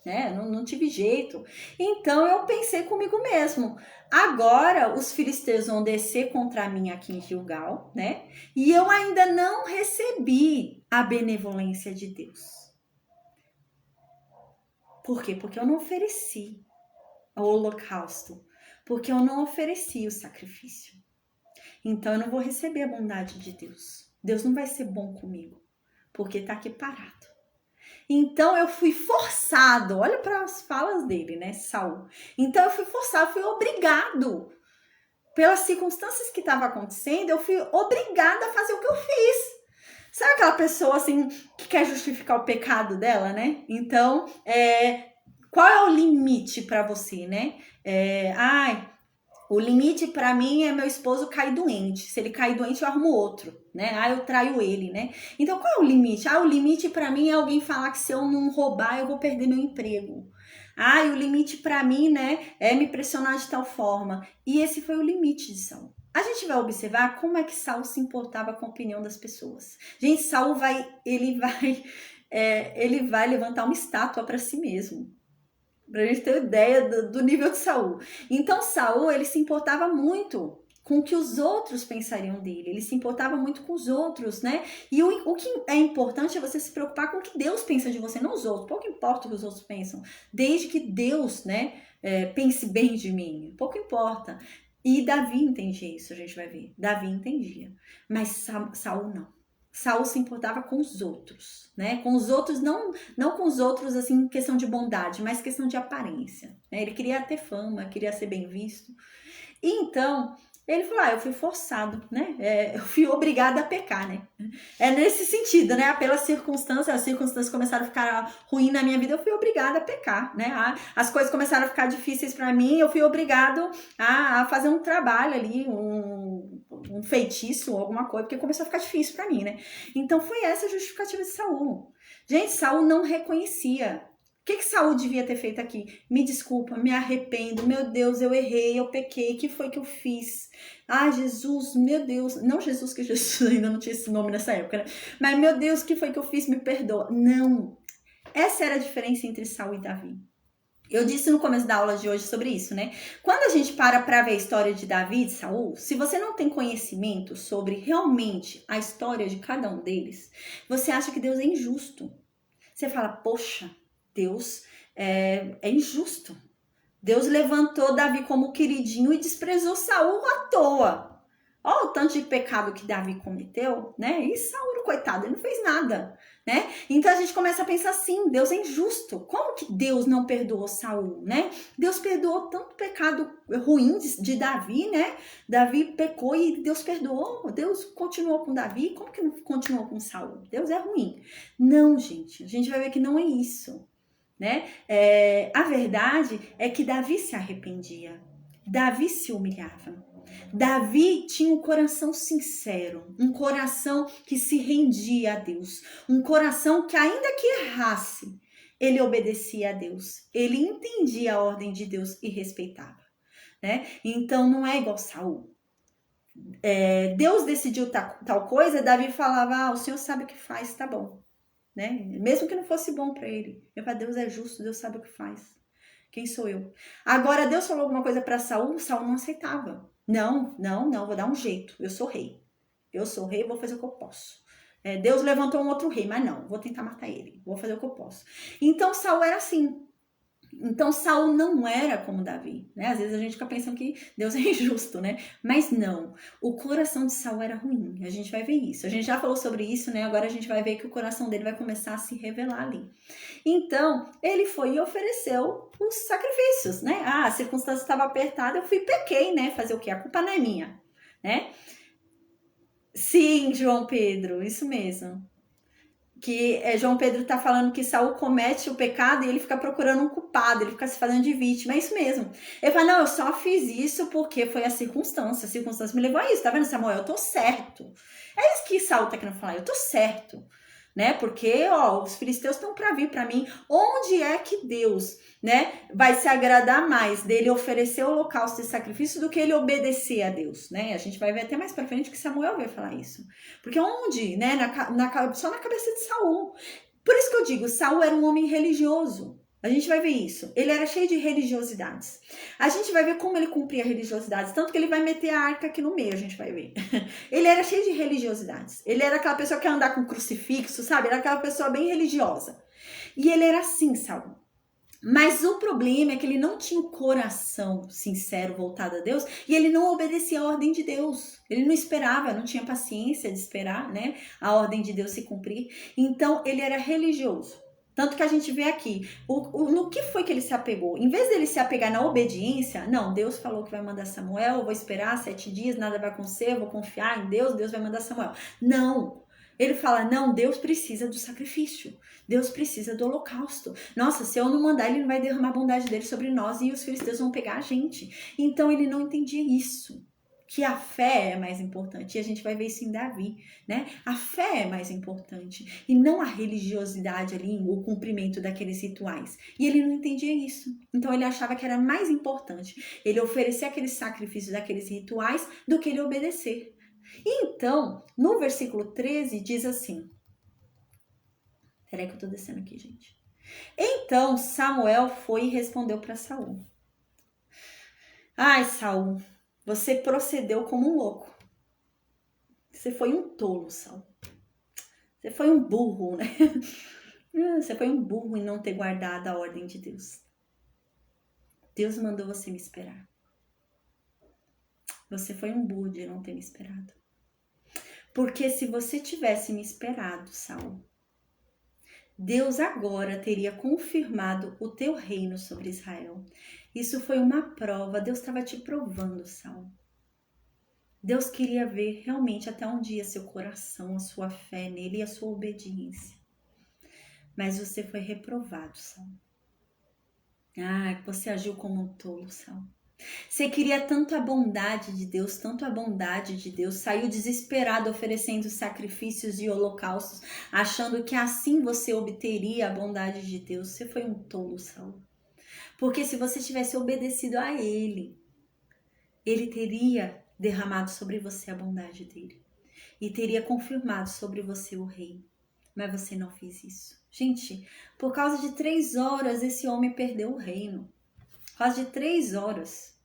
né? Não tive jeito. Então eu pensei comigo mesmo: agora os filisteus vão descer contra mim aqui em Gilgal, né? E eu ainda não recebi a benevolência de Deus. Por quê? Porque eu não ofereci o holocausto, porque eu não ofereci o sacrifício. Então eu não vou receber a bondade de Deus. Deus não vai ser bom comigo, porque tá aqui parado. Então eu fui forçado, olha para as falas dele, né, Saul. Então eu fui forçado, fui obrigado. Pelas circunstâncias que estavam acontecendo, eu fui obrigada a fazer o que eu fiz. Sabe aquela pessoa assim que quer justificar o pecado dela, né? Então, qual é o limite para você, né? O limite para mim é meu esposo cair doente. Se ele cair doente, eu arrumo outro, né? Eu traio ele, né? Então, qual é o limite? O limite para mim é alguém falar que se eu não roubar, eu vou perder meu emprego. E o limite para mim, né, é me pressionar de tal forma. E esse foi o limite de Saul. A gente vai observar como é que Saul se importava com a opinião das pessoas. Gente, Saul ele vai levantar uma estátua para si mesmo. Pra gente ter ideia do nível de Saul. Então Saul, ele se importava muito com o que os outros pensariam dele. Ele se importava muito com os outros, né? E o que é importante é você se preocupar com o que Deus pensa de você, não os outros. Pouco importa o que os outros pensam, desde que Deus, né, pense bem de mim. Pouco importa. E Davi entendia isso, a gente vai ver. Davi entendia. Mas Saul não. Saul se importava com os outros, né? Com os outros, não com os outros, assim, questão de bondade, mas questão de aparência, né? Ele queria ter fama, queria ser bem visto. E então, ele falou: eu fui forçado, né? Eu fui obrigada a pecar, né? É nesse sentido, né? Pelas circunstâncias, as circunstâncias começaram a ficar ruins na minha vida, eu fui obrigada a pecar, né? As coisas começaram a ficar difíceis para mim, eu fui obrigado a fazer um trabalho ali, um feitiço ou alguma coisa, porque começou a ficar difícil para mim, né? Então foi essa a justificativa de Saul. Gente, Saul não reconhecia. O que Saul devia ter feito aqui? Me desculpa, me arrependo, meu Deus, eu errei, eu pequei, o que foi que eu fiz? Jesus, meu Deus, não Jesus, que Jesus ainda não tinha esse nome nessa época, né? Mas meu Deus, o que foi que eu fiz? Me perdoa. Não, essa era a diferença entre Saul e Davi. Eu disse no começo da aula de hoje sobre isso, né? Quando a gente para ver a história de Davi e de Saul, se você não tem conhecimento sobre realmente a história de cada um deles, você acha que Deus é injusto. Você fala, poxa, Deus é injusto. Deus levantou Davi como queridinho e desprezou Saul à toa. Olha o tanto de pecado que Davi cometeu, né? E Saul, coitado, ele não fez nada, né? Então a gente começa a pensar assim, Deus é injusto. Como que Deus não perdoou Saul, né? Deus perdoou tanto pecado ruim de Davi, né? Davi pecou e Deus perdoou. Deus continuou com Davi, como que não continuou com Saul? Deus é ruim. Não, gente, a gente vai ver que não é isso. Né? A verdade é que Davi se arrependia, Davi se humilhava, Davi tinha um coração sincero, um coração que se rendia a Deus, um coração que ainda que errasse, ele obedecia a Deus, ele entendia a ordem de Deus e respeitava, né? Então não é igual Saul. Deus decidiu tal coisa, Davi falava, o Senhor sabe o que faz, tá bom. Né? Mesmo que não fosse bom para ele. Eu falei, Deus é justo, Deus sabe o que faz. Quem sou eu? Agora, Deus falou alguma coisa para Saul, Saul não aceitava. Não, vou dar um jeito. Eu sou rei. Eu sou rei, vou fazer o que eu posso. Deus levantou um outro rei, mas não, vou tentar matar ele. Vou fazer o que eu posso. Então, Saul era assim. Então, Saul não era como Davi, né? Às vezes a gente fica pensando que Deus é injusto, né? Mas não, o coração de Saul era ruim, a gente vai ver isso. A gente já falou sobre isso, né? Agora a gente vai ver que o coração dele vai começar a se revelar ali. Então, ele foi e ofereceu os sacrifícios, né? A circunstância estava apertada, eu fui e pequei, né? Fazer o quê? A culpa não é minha, né? Sim, João Pedro, isso mesmo. Que João Pedro está falando que Saul comete o pecado e ele fica procurando um culpado, ele fica se fazendo de vítima, é isso mesmo. Ele fala, não, eu só fiz isso porque foi a circunstância me levou a isso, tá vendo, Samuel? Eu tô certo. É isso que Saul tá querendo falar, eu tô certo, né? Porque, os filisteus estão para vir para mim. Onde é que Deus, né, vai se agradar mais dele oferecer o holocausto e sacrifício do que ele obedecer a Deus, né? A gente vai ver até mais para frente que Samuel vai falar isso. Porque onde, né, só na cabeça de Saul. Por isso que eu digo, Saul era um homem religioso. A gente vai ver isso. Ele era cheio de religiosidades. A gente vai ver como ele cumpria religiosidades. Tanto que ele vai meter a arca aqui no meio, a gente vai ver. Ele era cheio de religiosidades. Ele era aquela pessoa que ia andar com crucifixo, sabe? Era aquela pessoa bem religiosa. E ele era assim, Saul. Mas o problema é que ele não tinha o coração sincero voltado a Deus e ele não obedecia a ordem de Deus. Ele não esperava, não tinha paciência de esperar, né, a ordem de Deus se cumprir. Então ele era religioso. Tanto que a gente vê aqui, no que foi que ele se apegou? Em vez dele se apegar na obediência, não, Deus falou que vai mandar Samuel, eu vou esperar 7 dias, nada vai acontecer, eu vou confiar em Deus, Deus vai mandar Samuel. Não, ele fala, não, Deus precisa do sacrifício, Deus precisa do holocausto. Nossa, se eu não mandar, ele não vai derramar a bondade dele sobre nós e os filisteus vão pegar a gente. Então ele não entendia isso, que a fé é mais importante, e a gente vai ver isso em Davi, né? A fé é mais importante, e não a religiosidade ali, o cumprimento daqueles rituais. E ele não entendia isso, então ele achava que era mais importante ele oferecer aqueles sacrifícios daqueles rituais do que ele obedecer. Então, no versículo 13 diz assim, peraí que eu tô descendo aqui, gente. Então Samuel foi e respondeu para Saul. Ai, Saul, você procedeu como um louco. Você foi um tolo, Saul. Você foi um burro, né? Você foi um burro em não ter guardado a ordem de Deus. Deus mandou você me esperar. Você foi um burro de não ter me esperado. Porque se você tivesse me esperado, Saul, Deus agora teria confirmado o teu reino sobre Israel. Isso foi uma prova. Deus estava te provando, Saul. Deus queria ver realmente até onde ia seu coração, a sua fé nele e a sua obediência. Mas você foi reprovado, Saul. Você agiu como um tolo, Saul. Você queria tanto a bondade de Deus, saiu desesperado oferecendo sacrifícios e holocaustos, achando que assim você obteria a bondade de Deus. Você foi um tolo, Saul. Porque se você tivesse obedecido a ele teria derramado sobre você a bondade dele e teria confirmado sobre você o rei. mas você não fez isso. Gente, por causa de 3 horas, esse homem perdeu o reino. Por causa de 3 horas.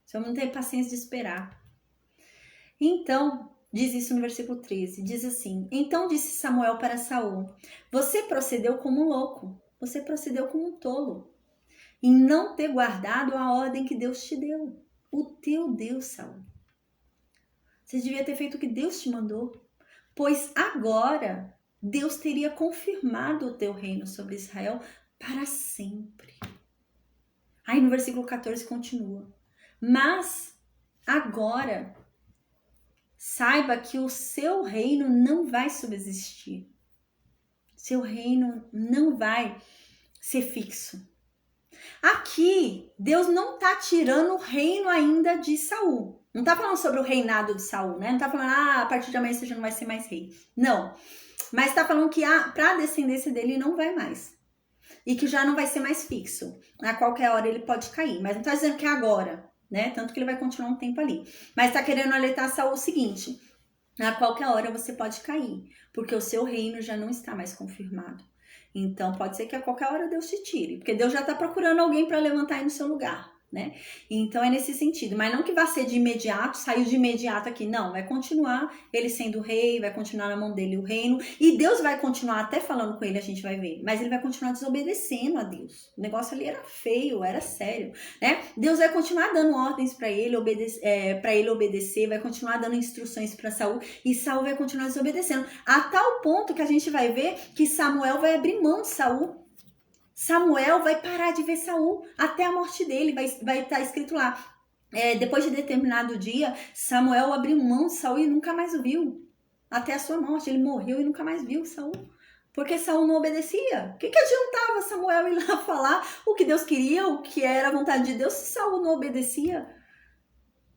Esse homem não teve paciência de esperar. Então, diz isso no versículo 13, diz assim: então disse Samuel para Saul: você procedeu como um louco, você procedeu como um tolo, em não ter guardado a ordem que Deus te deu, o teu Deus, Saul. Você devia ter feito o que Deus te mandou, pois agora Deus teria confirmado o teu reino sobre Israel para sempre. Aí no versículo 14 continua: mas agora saiba que o seu reino não vai subsistir. Seu reino não vai ser fixo. Aqui, Deus não está tirando o reino ainda de Saul. Não está falando sobre o reinado de Saul, né? Não está falando, a partir de amanhã você já não vai ser mais rei. Não. Mas está falando que para a descendência dele não vai mais. E que já não vai ser mais fixo. A qualquer hora ele pode cair. Mas não está dizendo que é agora, né? Tanto que ele vai continuar um tempo ali. Mas está querendo alertar Saul o seguinte: a qualquer hora você pode cair, porque o seu reino já não está mais confirmado. Então pode ser que a qualquer hora Deus te tire, porque Deus já está procurando alguém para levantar aí no seu lugar, né? Então é nesse sentido, mas não que vá ser de imediato, saiu de imediato aqui, não, vai continuar ele sendo rei, vai continuar na mão dele o reino, e Deus vai continuar até falando com ele, a gente vai ver, mas ele vai continuar desobedecendo a Deus. O negócio ali era feio, era sério, né? Deus vai continuar dando ordens para ele obedecer, vai continuar dando instruções para Saul, e Saul vai continuar desobedecendo, a tal ponto que a gente vai ver que Samuel vai abrir mão de Saul. Samuel vai parar de ver Saul até a morte dele, vai estar escrito lá. Depois de determinado dia, Samuel abriu mão de Saul e nunca mais o viu. Até a sua morte, ele morreu e nunca mais viu Saul. Porque Saul não obedecia. O que adiantava Samuel ir lá falar o que Deus queria, o que era a vontade de Deus, se Saul não obedecia?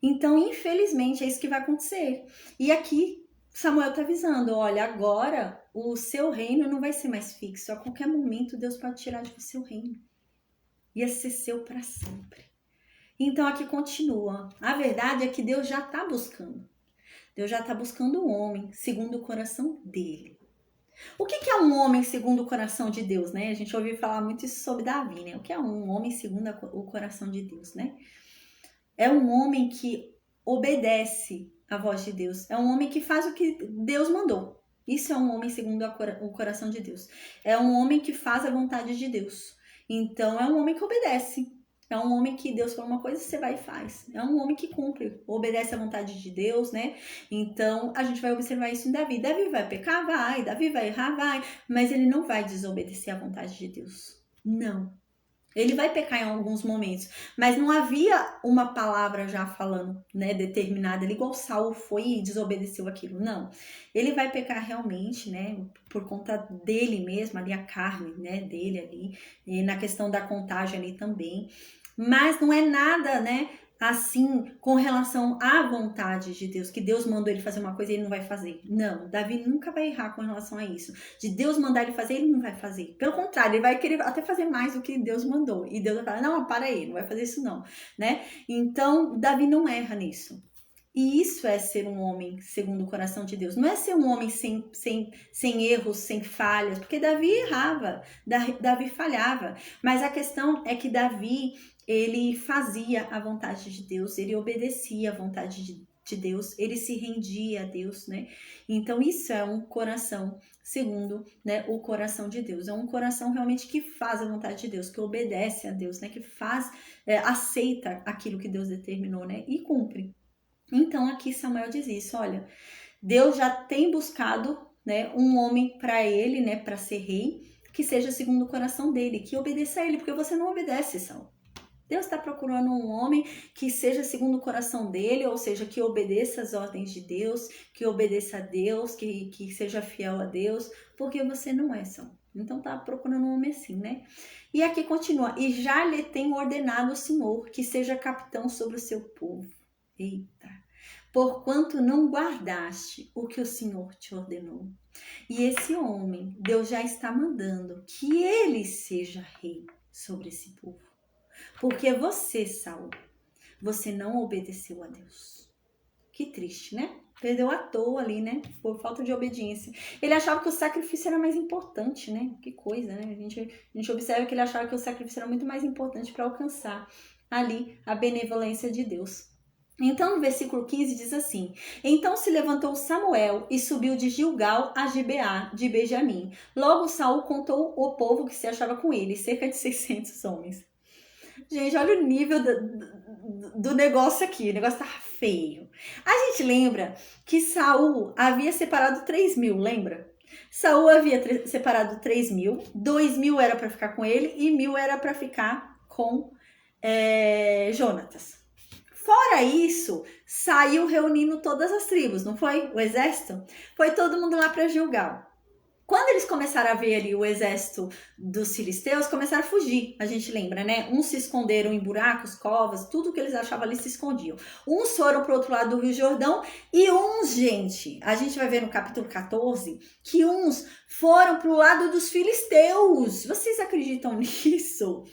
Então, infelizmente, é isso que vai acontecer. E aqui, Samuel está avisando, olha, agora o seu reino não vai ser mais fixo. A qualquer momento, Deus pode tirar de você o reino. Ia ser seu para sempre. Então, aqui continua. A verdade é que Deus já está buscando. Deus já está buscando um homem segundo o coração dele. O que é um homem segundo o coração de Deus, né? A gente ouviu falar muito isso sobre Davi, né? O que é um homem segundo o coração de Deus, né? É um homem que obedece a voz de Deus. É um homem que faz o que Deus mandou. Isso é um homem segundo o coração de Deus. É um homem que faz a vontade de Deus. Então, é um homem que obedece. É um homem que Deus fala uma coisa, você vai e faz. É um homem que cumpre, obedece a vontade de Deus, né? Então, a gente vai observar isso em Davi. Davi vai pecar? Vai. Davi vai errar? Vai. Mas ele não vai desobedecer a vontade de Deus. Não. Ele vai pecar em alguns momentos, mas não havia uma palavra já falando, né, determinada, igual Saul foi e desobedeceu aquilo, não. Ele vai pecar realmente, né, por conta dele mesmo, ali a carne, né, dele ali, e na questão da contagem ali também, mas não é nada, né, assim, com relação à vontade de Deus, que Deus mandou ele fazer uma coisa e ele não vai fazer. Não, Davi nunca vai errar com relação a isso. De Deus mandar ele fazer, ele não vai fazer. Pelo contrário, ele vai querer até fazer mais do que Deus mandou. E Deus vai falar, não, para aí, não vai fazer isso não, né? Então, Davi não erra nisso. E isso é ser um homem segundo o coração de Deus. Não é ser um homem sem erros, sem falhas, porque Davi errava, Davi falhava. Mas a questão é que Davi, ele fazia a vontade de Deus, ele obedecia a vontade de Deus, ele se rendia a Deus, né? Então isso é um coração segundo, né, o coração de Deus. É um coração realmente que faz a vontade de Deus, que obedece a Deus, né? Que faz, aceita aquilo que Deus determinou, né? E cumpre. Então aqui Samuel diz isso, olha, Deus já tem buscado, né, um homem para ele, né, para ser rei, que seja segundo o coração dele, que obedeça a ele, porque você não obedece, Saul. Deus está procurando um homem que seja segundo o coração dele, ou seja, que obedeça as ordens de Deus, que obedeça a Deus, que seja fiel a Deus, porque você não é, Saul. Então tá procurando um homem assim, né? E aqui continua, e já lhe tem ordenado o Senhor que seja capitão sobre o seu povo. Eita! Porquanto não guardaste o que o Senhor te ordenou. E esse homem, Deus já está mandando que ele seja rei sobre esse povo. Porque você, Saul, você não obedeceu a Deus. Que triste, né? Perdeu à toa ali, né? Por falta de obediência. Ele achava que o sacrifício era mais importante, né? Que coisa, né? A gente observa que ele achava que o sacrifício era muito mais importante para alcançar ali a benevolência de Deus. Então, no versículo 15 diz assim: Então se levantou Samuel e subiu de Gilgal a Gibeá de Benjamim. Logo Saul contou o povo que se achava com ele, cerca de 600 homens. Gente, olha o nível do negócio aqui. O negócio tá feio. A gente lembra que Saul havia separado 3.000, lembra? Saul havia separado 3.000, 2.000 era para ficar com ele e 1.000 era para ficar com Jonatas. Fora isso, saiu reunindo todas as tribos, não foi? O exército? Foi todo mundo lá para Gilgal. Quando eles começaram a ver ali o exército dos filisteus, começaram a fugir. A gente lembra, né? Uns se esconderam em buracos, covas, tudo que eles achavam ali se escondiam. Uns foram para o outro lado do Rio Jordão e uns, gente, a gente vai ver no capítulo 14, que uns foram para o lado dos filisteus. Vocês acreditam nisso?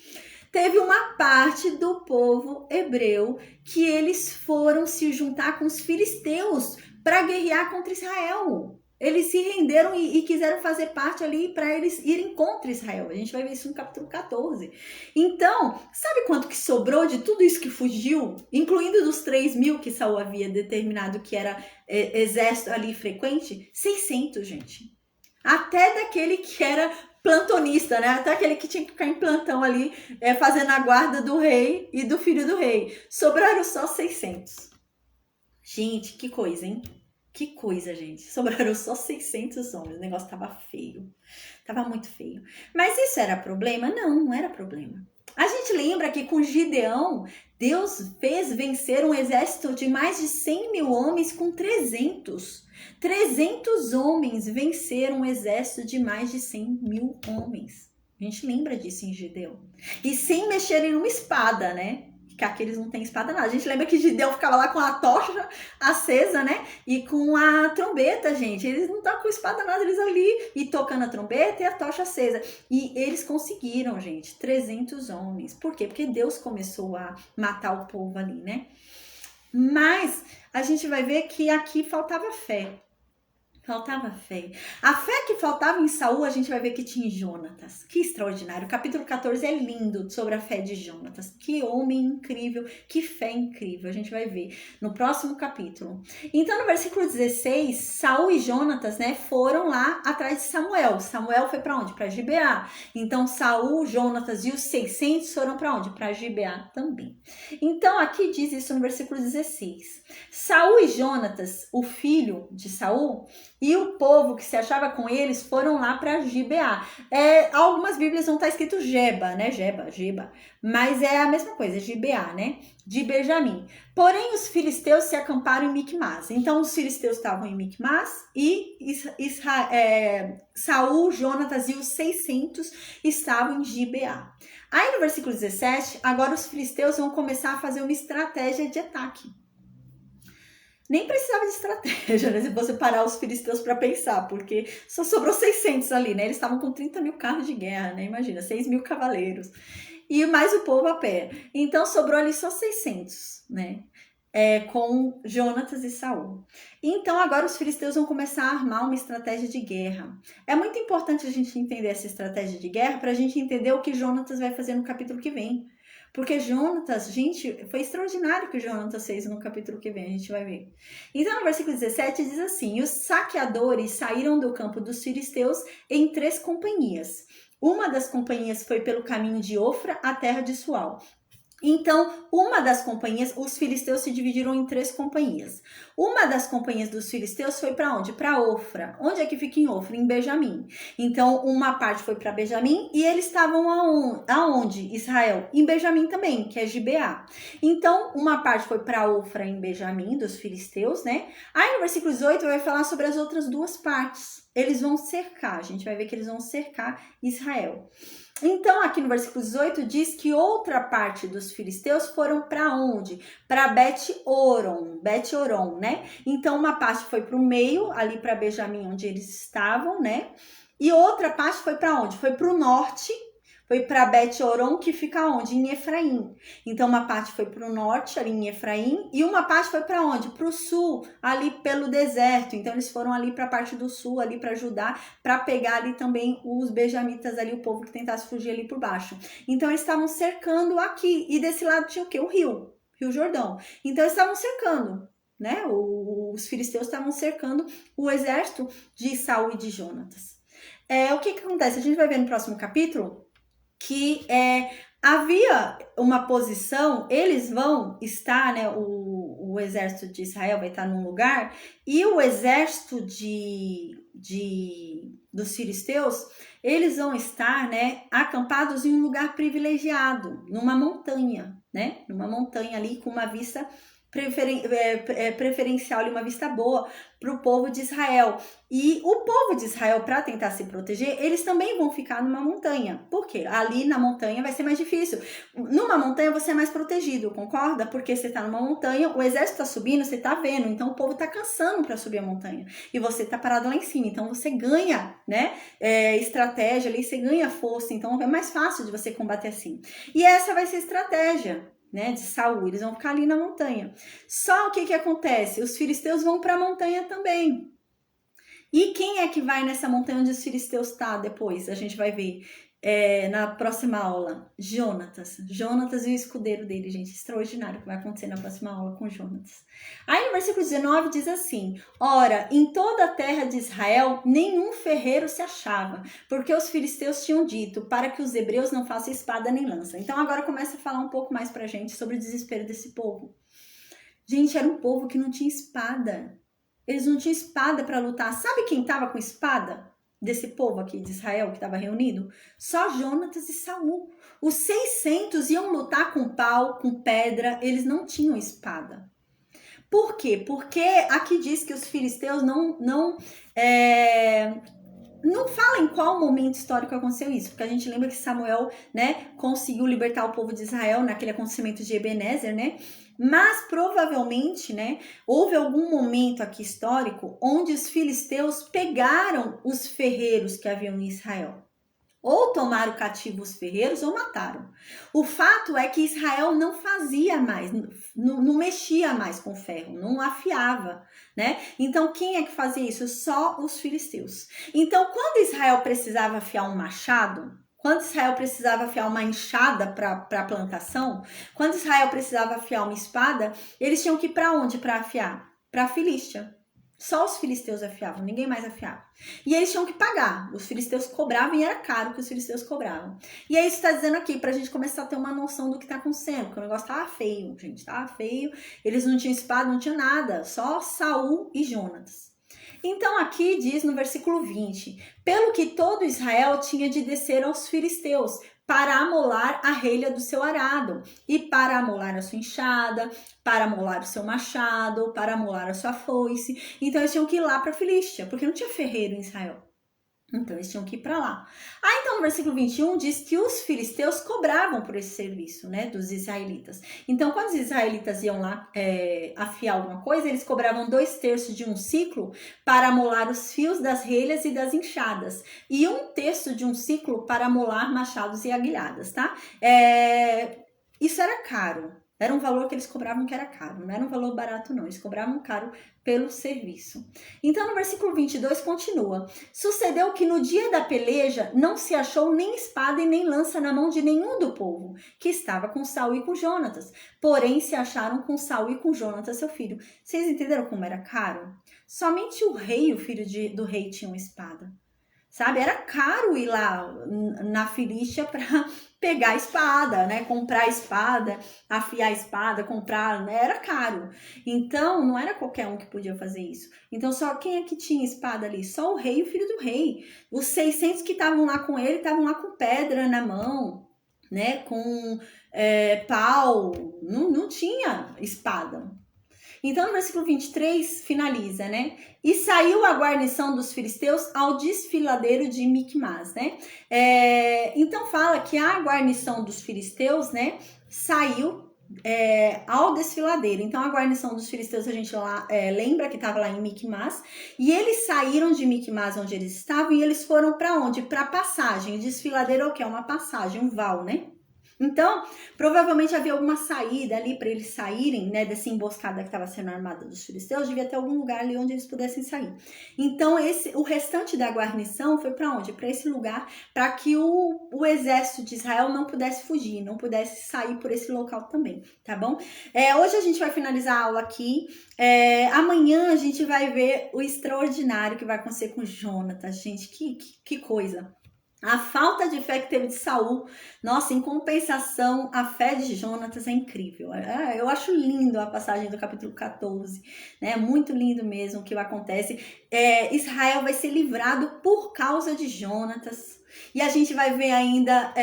Teve uma parte do povo hebreu que eles foram se juntar com os filisteus para guerrear contra Israel. Eles se renderam e quiseram fazer parte ali para eles irem contra Israel. A gente vai ver isso no capítulo 14. Então, sabe quanto que sobrou de tudo isso que fugiu? Incluindo dos 3.000 que Saul havia determinado que era exército ali frequente? 600, gente. Até daquele que era plantonista, né? Até aquele que tinha que ficar em plantão ali, fazendo a guarda do rei e do filho do rei. Sobraram só 600. Gente, que coisa, hein? Que coisa, gente. Sobraram só 600 homens. O negócio tava feio. Tava muito feio. Mas isso era problema? Não, não era problema. A gente lembra que com Gideão, Deus fez vencer um exército de mais de 100.000 homens com 300. 300 homens venceram um exército de mais de 100.000 homens. A gente lembra disso em Gideão. E sem mexerem numa espada, né? Que aqueles não têm espada nada. A gente lembra que Gideão ficava lá com a tocha acesa, né? E com a trombeta, gente. Eles não estavam com espada nada, eles ali e tocando a trombeta e a tocha acesa. E eles conseguiram, gente, 300 homens. Por quê? Porque Deus começou a matar o povo ali, né? Mas a gente vai ver que aqui faltava fé. Faltava fé. A fé que faltava em Saul, a gente vai ver que tinha em Jonatas. Que extraordinário. O capítulo 14 é lindo sobre a fé de Jonatas. Que homem incrível, que fé incrível. A gente vai ver no próximo capítulo. Então, no versículo 16, Saul e Jonatas, né, foram lá atrás de Samuel. Samuel foi para onde? Para Gibeá. Então, Saul, Jonatas e os 600 foram para onde? Para Gibeá também. Então, aqui diz isso no versículo 16. Saul e Jonatas, o filho de Saul, e o povo que se achava com eles foram lá para Gibeá. Algumas bíblias não está escrito Geba, né? Geba. Mas é a mesma coisa, Gibeá, né? De Benjamim. Porém, os filisteus se acamparam em Micmas. Então, os filisteus estavam em Micmas e Saul, Jonatas e os 600 estavam em Gibeá. Aí, no versículo 17, agora os filisteus vão começar a fazer uma estratégia de ataque. Nem precisava de estratégia, né? Se você parar os filisteus para pensar, porque só sobrou 600 ali, né? Eles estavam com 30.000 carros de guerra, né? Imagina, 6.000 cavaleiros. E mais o povo a pé. Então, sobrou ali só 600, né? Com Jonatas e Saul. Então, agora os filisteus vão começar a armar uma estratégia de guerra. É muito importante a gente entender essa estratégia de guerra para a gente entender o que Jonatas vai fazer no capítulo que vem. Porque Jonatas, gente, foi extraordinário o que Jonatas fez no capítulo que vem, a gente vai ver. Então, no versículo 17 diz assim: os saqueadores saíram do campo dos filisteus em 3 companhias. Uma das companhias foi pelo caminho de Ofra à terra de Sual. Então, uma das companhias, os filisteus se dividiram em 3 companhias. Uma das companhias dos filisteus foi para onde? Para Ofra. Onde é que fica em Ofra? Em Benjamim. Então, uma parte foi para Benjamim e eles estavam aonde? Israel. Em Benjamim também, que é Gibeá. Então, uma parte foi para Ofra em Benjamim, dos filisteus, né? Aí, no versículo 18, vai falar sobre as outras 2 partes. Eles vão cercar, a gente vai ver que eles vão cercar Israel. Então, aqui no versículo 18, diz que outra parte dos filisteus foram para onde? Para Bet-Oron, né? Então, uma parte foi para o meio, ali para Benjamim, onde eles estavam, né? E outra parte foi para onde? Foi para o norte, foi para Bet-Horon, que fica onde? Em Efraim. Então uma parte foi para o norte, ali em Efraim, e uma parte foi para onde? Para o sul, ali pelo deserto. Então eles foram ali para a parte do sul, ali para ajudar, para pegar ali também os benjamitas ali, o povo que tentasse fugir ali por baixo. Então eles estavam cercando aqui, e desse lado tinha o quê? O Rio Jordão. Então eles estavam cercando, né? Os filisteus estavam cercando o exército de Saul e de Jonatas. O que acontece? A gente vai ver no próximo capítulo que havia uma posição, eles vão estar, né? O exército de Israel vai estar num lugar, e o exército dos filisteus, eles vão estar, né, acampados em um lugar privilegiado, numa montanha, né? Numa montanha ali com uma vista preferencial, uma vista boa para o povo de Israel. E o povo de Israel, para tentar se proteger, eles também vão ficar numa montanha. Por quê? Ali na montanha vai ser mais difícil. Numa montanha você é mais protegido, concorda? Porque você está numa montanha, o exército está subindo, você está vendo, então o povo está cansando para subir a montanha. E você está parado lá em cima, então você ganha, né? Estratégia ali, você ganha força, então é mais fácil de você combater assim. E essa vai ser a estratégia, né, de Saul. Eles vão ficar ali na montanha. Só o que acontece? Os filisteus vão para a montanha também. E quem é que vai nessa montanha onde os filisteus estão depois? A gente vai ver na próxima aula. Jonatas e o escudeiro dele, gente. Extraordinário o que vai acontecer na próxima aula com Jonatas. Aí no versículo 19 diz assim: ora, em toda a terra de Israel nenhum ferreiro se achava, porque os filisteus tinham dito para que os hebreus não façam espada nem lança. Então agora começa a falar um pouco mais pra gente sobre o desespero desse povo. Gente, era um povo que não tinha espada. Eles não tinham espada para lutar. Sabe quem estava com espada desse povo aqui de Israel que estava reunido? Só Jonatas e Saul. Os 600 iam lutar com pau, com pedra. Eles não tinham espada. Por quê? Porque aqui diz que os filisteus não fala em qual momento histórico aconteceu isso, porque a gente lembra que Samuel, né, conseguiu libertar o povo de Israel naquele acontecimento de Ebenezer, né? Mas provavelmente, né, houve algum momento aqui histórico onde os filisteus pegaram os ferreiros que haviam em Israel. Ou tomaram cativo os ferreiros ou mataram. O fato é que Israel não fazia mais, não mexia mais com ferro, não afiava, né? Então quem é que fazia isso? Só os filisteus. Então quando Israel precisava afiar um machado, quando Israel precisava afiar uma enxada para a plantação, quando Israel precisava afiar uma espada, eles tinham que ir para onde para afiar? Para a Filístia. Só os filisteus afiavam, ninguém mais afiava. E eles tinham que pagar. Os filisteus cobravam e era caro que os filisteus cobravam. E é isso que está dizendo aqui, para a gente começar a ter uma noção do que está acontecendo. Porque o negócio estava feio, gente. Estava feio. Eles não tinham espada, não tinha nada. Só Saul e Jonatas. Então aqui diz no versículo 20: pelo que todo Israel tinha de descer aos filisteus, para amolar a relha do seu arado, e para amolar a sua enxada, para amolar o seu machado, para amolar a sua foice. Então eles tinham que ir lá para a Filístia, porque não tinha ferreiro em Israel. Então eles tinham que ir para lá. Então no versículo 21 diz que os filisteus cobravam por esse serviço, né, dos israelitas. Então quando os israelitas iam lá afiar alguma coisa, eles cobravam 2/3 de um ciclo para amolar os fios das relhas e das enxadas, e 1/3 de um ciclo para amolar machados e aguilhadas, tá? Isso era caro. Era um valor que eles cobravam que era caro, não era um valor barato não, eles cobravam caro pelo serviço. Então no versículo 22 continua: sucedeu que no dia da peleja não se achou nem espada e nem lança na mão de nenhum do povo, que estava com Saul e com Jonatas, porém se acharam com Saul e com Jonatas seu filho. Vocês entenderam como era caro? Somente o rei e o filho do rei tinham espada. Sabe, era caro ir lá na Filístia para pegar a espada, né? Comprar a espada, afiar a espada, comprar, né? Era caro. Então, não era qualquer um que podia fazer isso. Então, só quem é que tinha espada ali? Só o rei e o filho do rei. Os 600 que estavam lá com ele, estavam lá com pedra na mão, né? Com pau. Não tinha espada. Então, no versículo 23, finaliza, né? E saiu a guarnição dos filisteus ao desfiladeiro de Micmas, né? Então, fala que a guarnição dos filisteus, né, saiu ao desfiladeiro. Então, a guarnição dos filisteus, a gente lembra que estava lá em Micmas, e eles saíram de Micmas, onde eles estavam, e eles foram para onde? Para passagem. O desfiladeiro é o que? É uma passagem, um val, né? Então, provavelmente havia alguma saída ali para eles saírem, né, dessa emboscada que estava sendo armada dos filisteus, devia ter algum lugar ali onde eles pudessem sair. Então, o restante da guarnição foi para onde? Para esse lugar, para que o exército de Israel não pudesse fugir, não pudesse sair por esse local também, tá bom? Hoje a gente vai finalizar a aula aqui. Amanhã a gente vai ver o extraordinário que vai acontecer com Jonatas, gente, que coisa. A falta de fé que teve de Saul, nossa, em compensação, a fé de Jonatas é incrível. Eu acho lindo a passagem do capítulo 14, né? Muito lindo mesmo o que acontece. Israel vai ser livrado por causa de Jonatas. E a gente vai ver ainda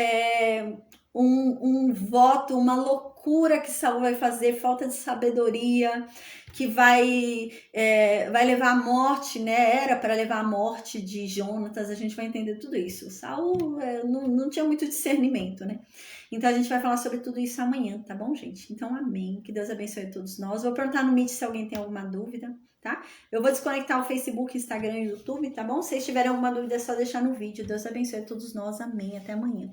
um voto, uma loucura que Saul vai fazer, falta de sabedoria, que vai levar à morte, né? Era para levar à morte de Jonatas, a gente vai entender tudo isso. Saul não tinha muito discernimento, né? Então a gente vai falar sobre tudo isso amanhã, tá bom, gente? Então, amém. Que Deus abençoe a todos nós. Vou perguntar no Meet se alguém tem alguma dúvida, tá? Eu vou desconectar o Facebook, Instagram e YouTube, tá bom? Se vocês tiverem alguma dúvida, é só deixar no vídeo. Deus abençoe a todos nós. Amém. Até amanhã.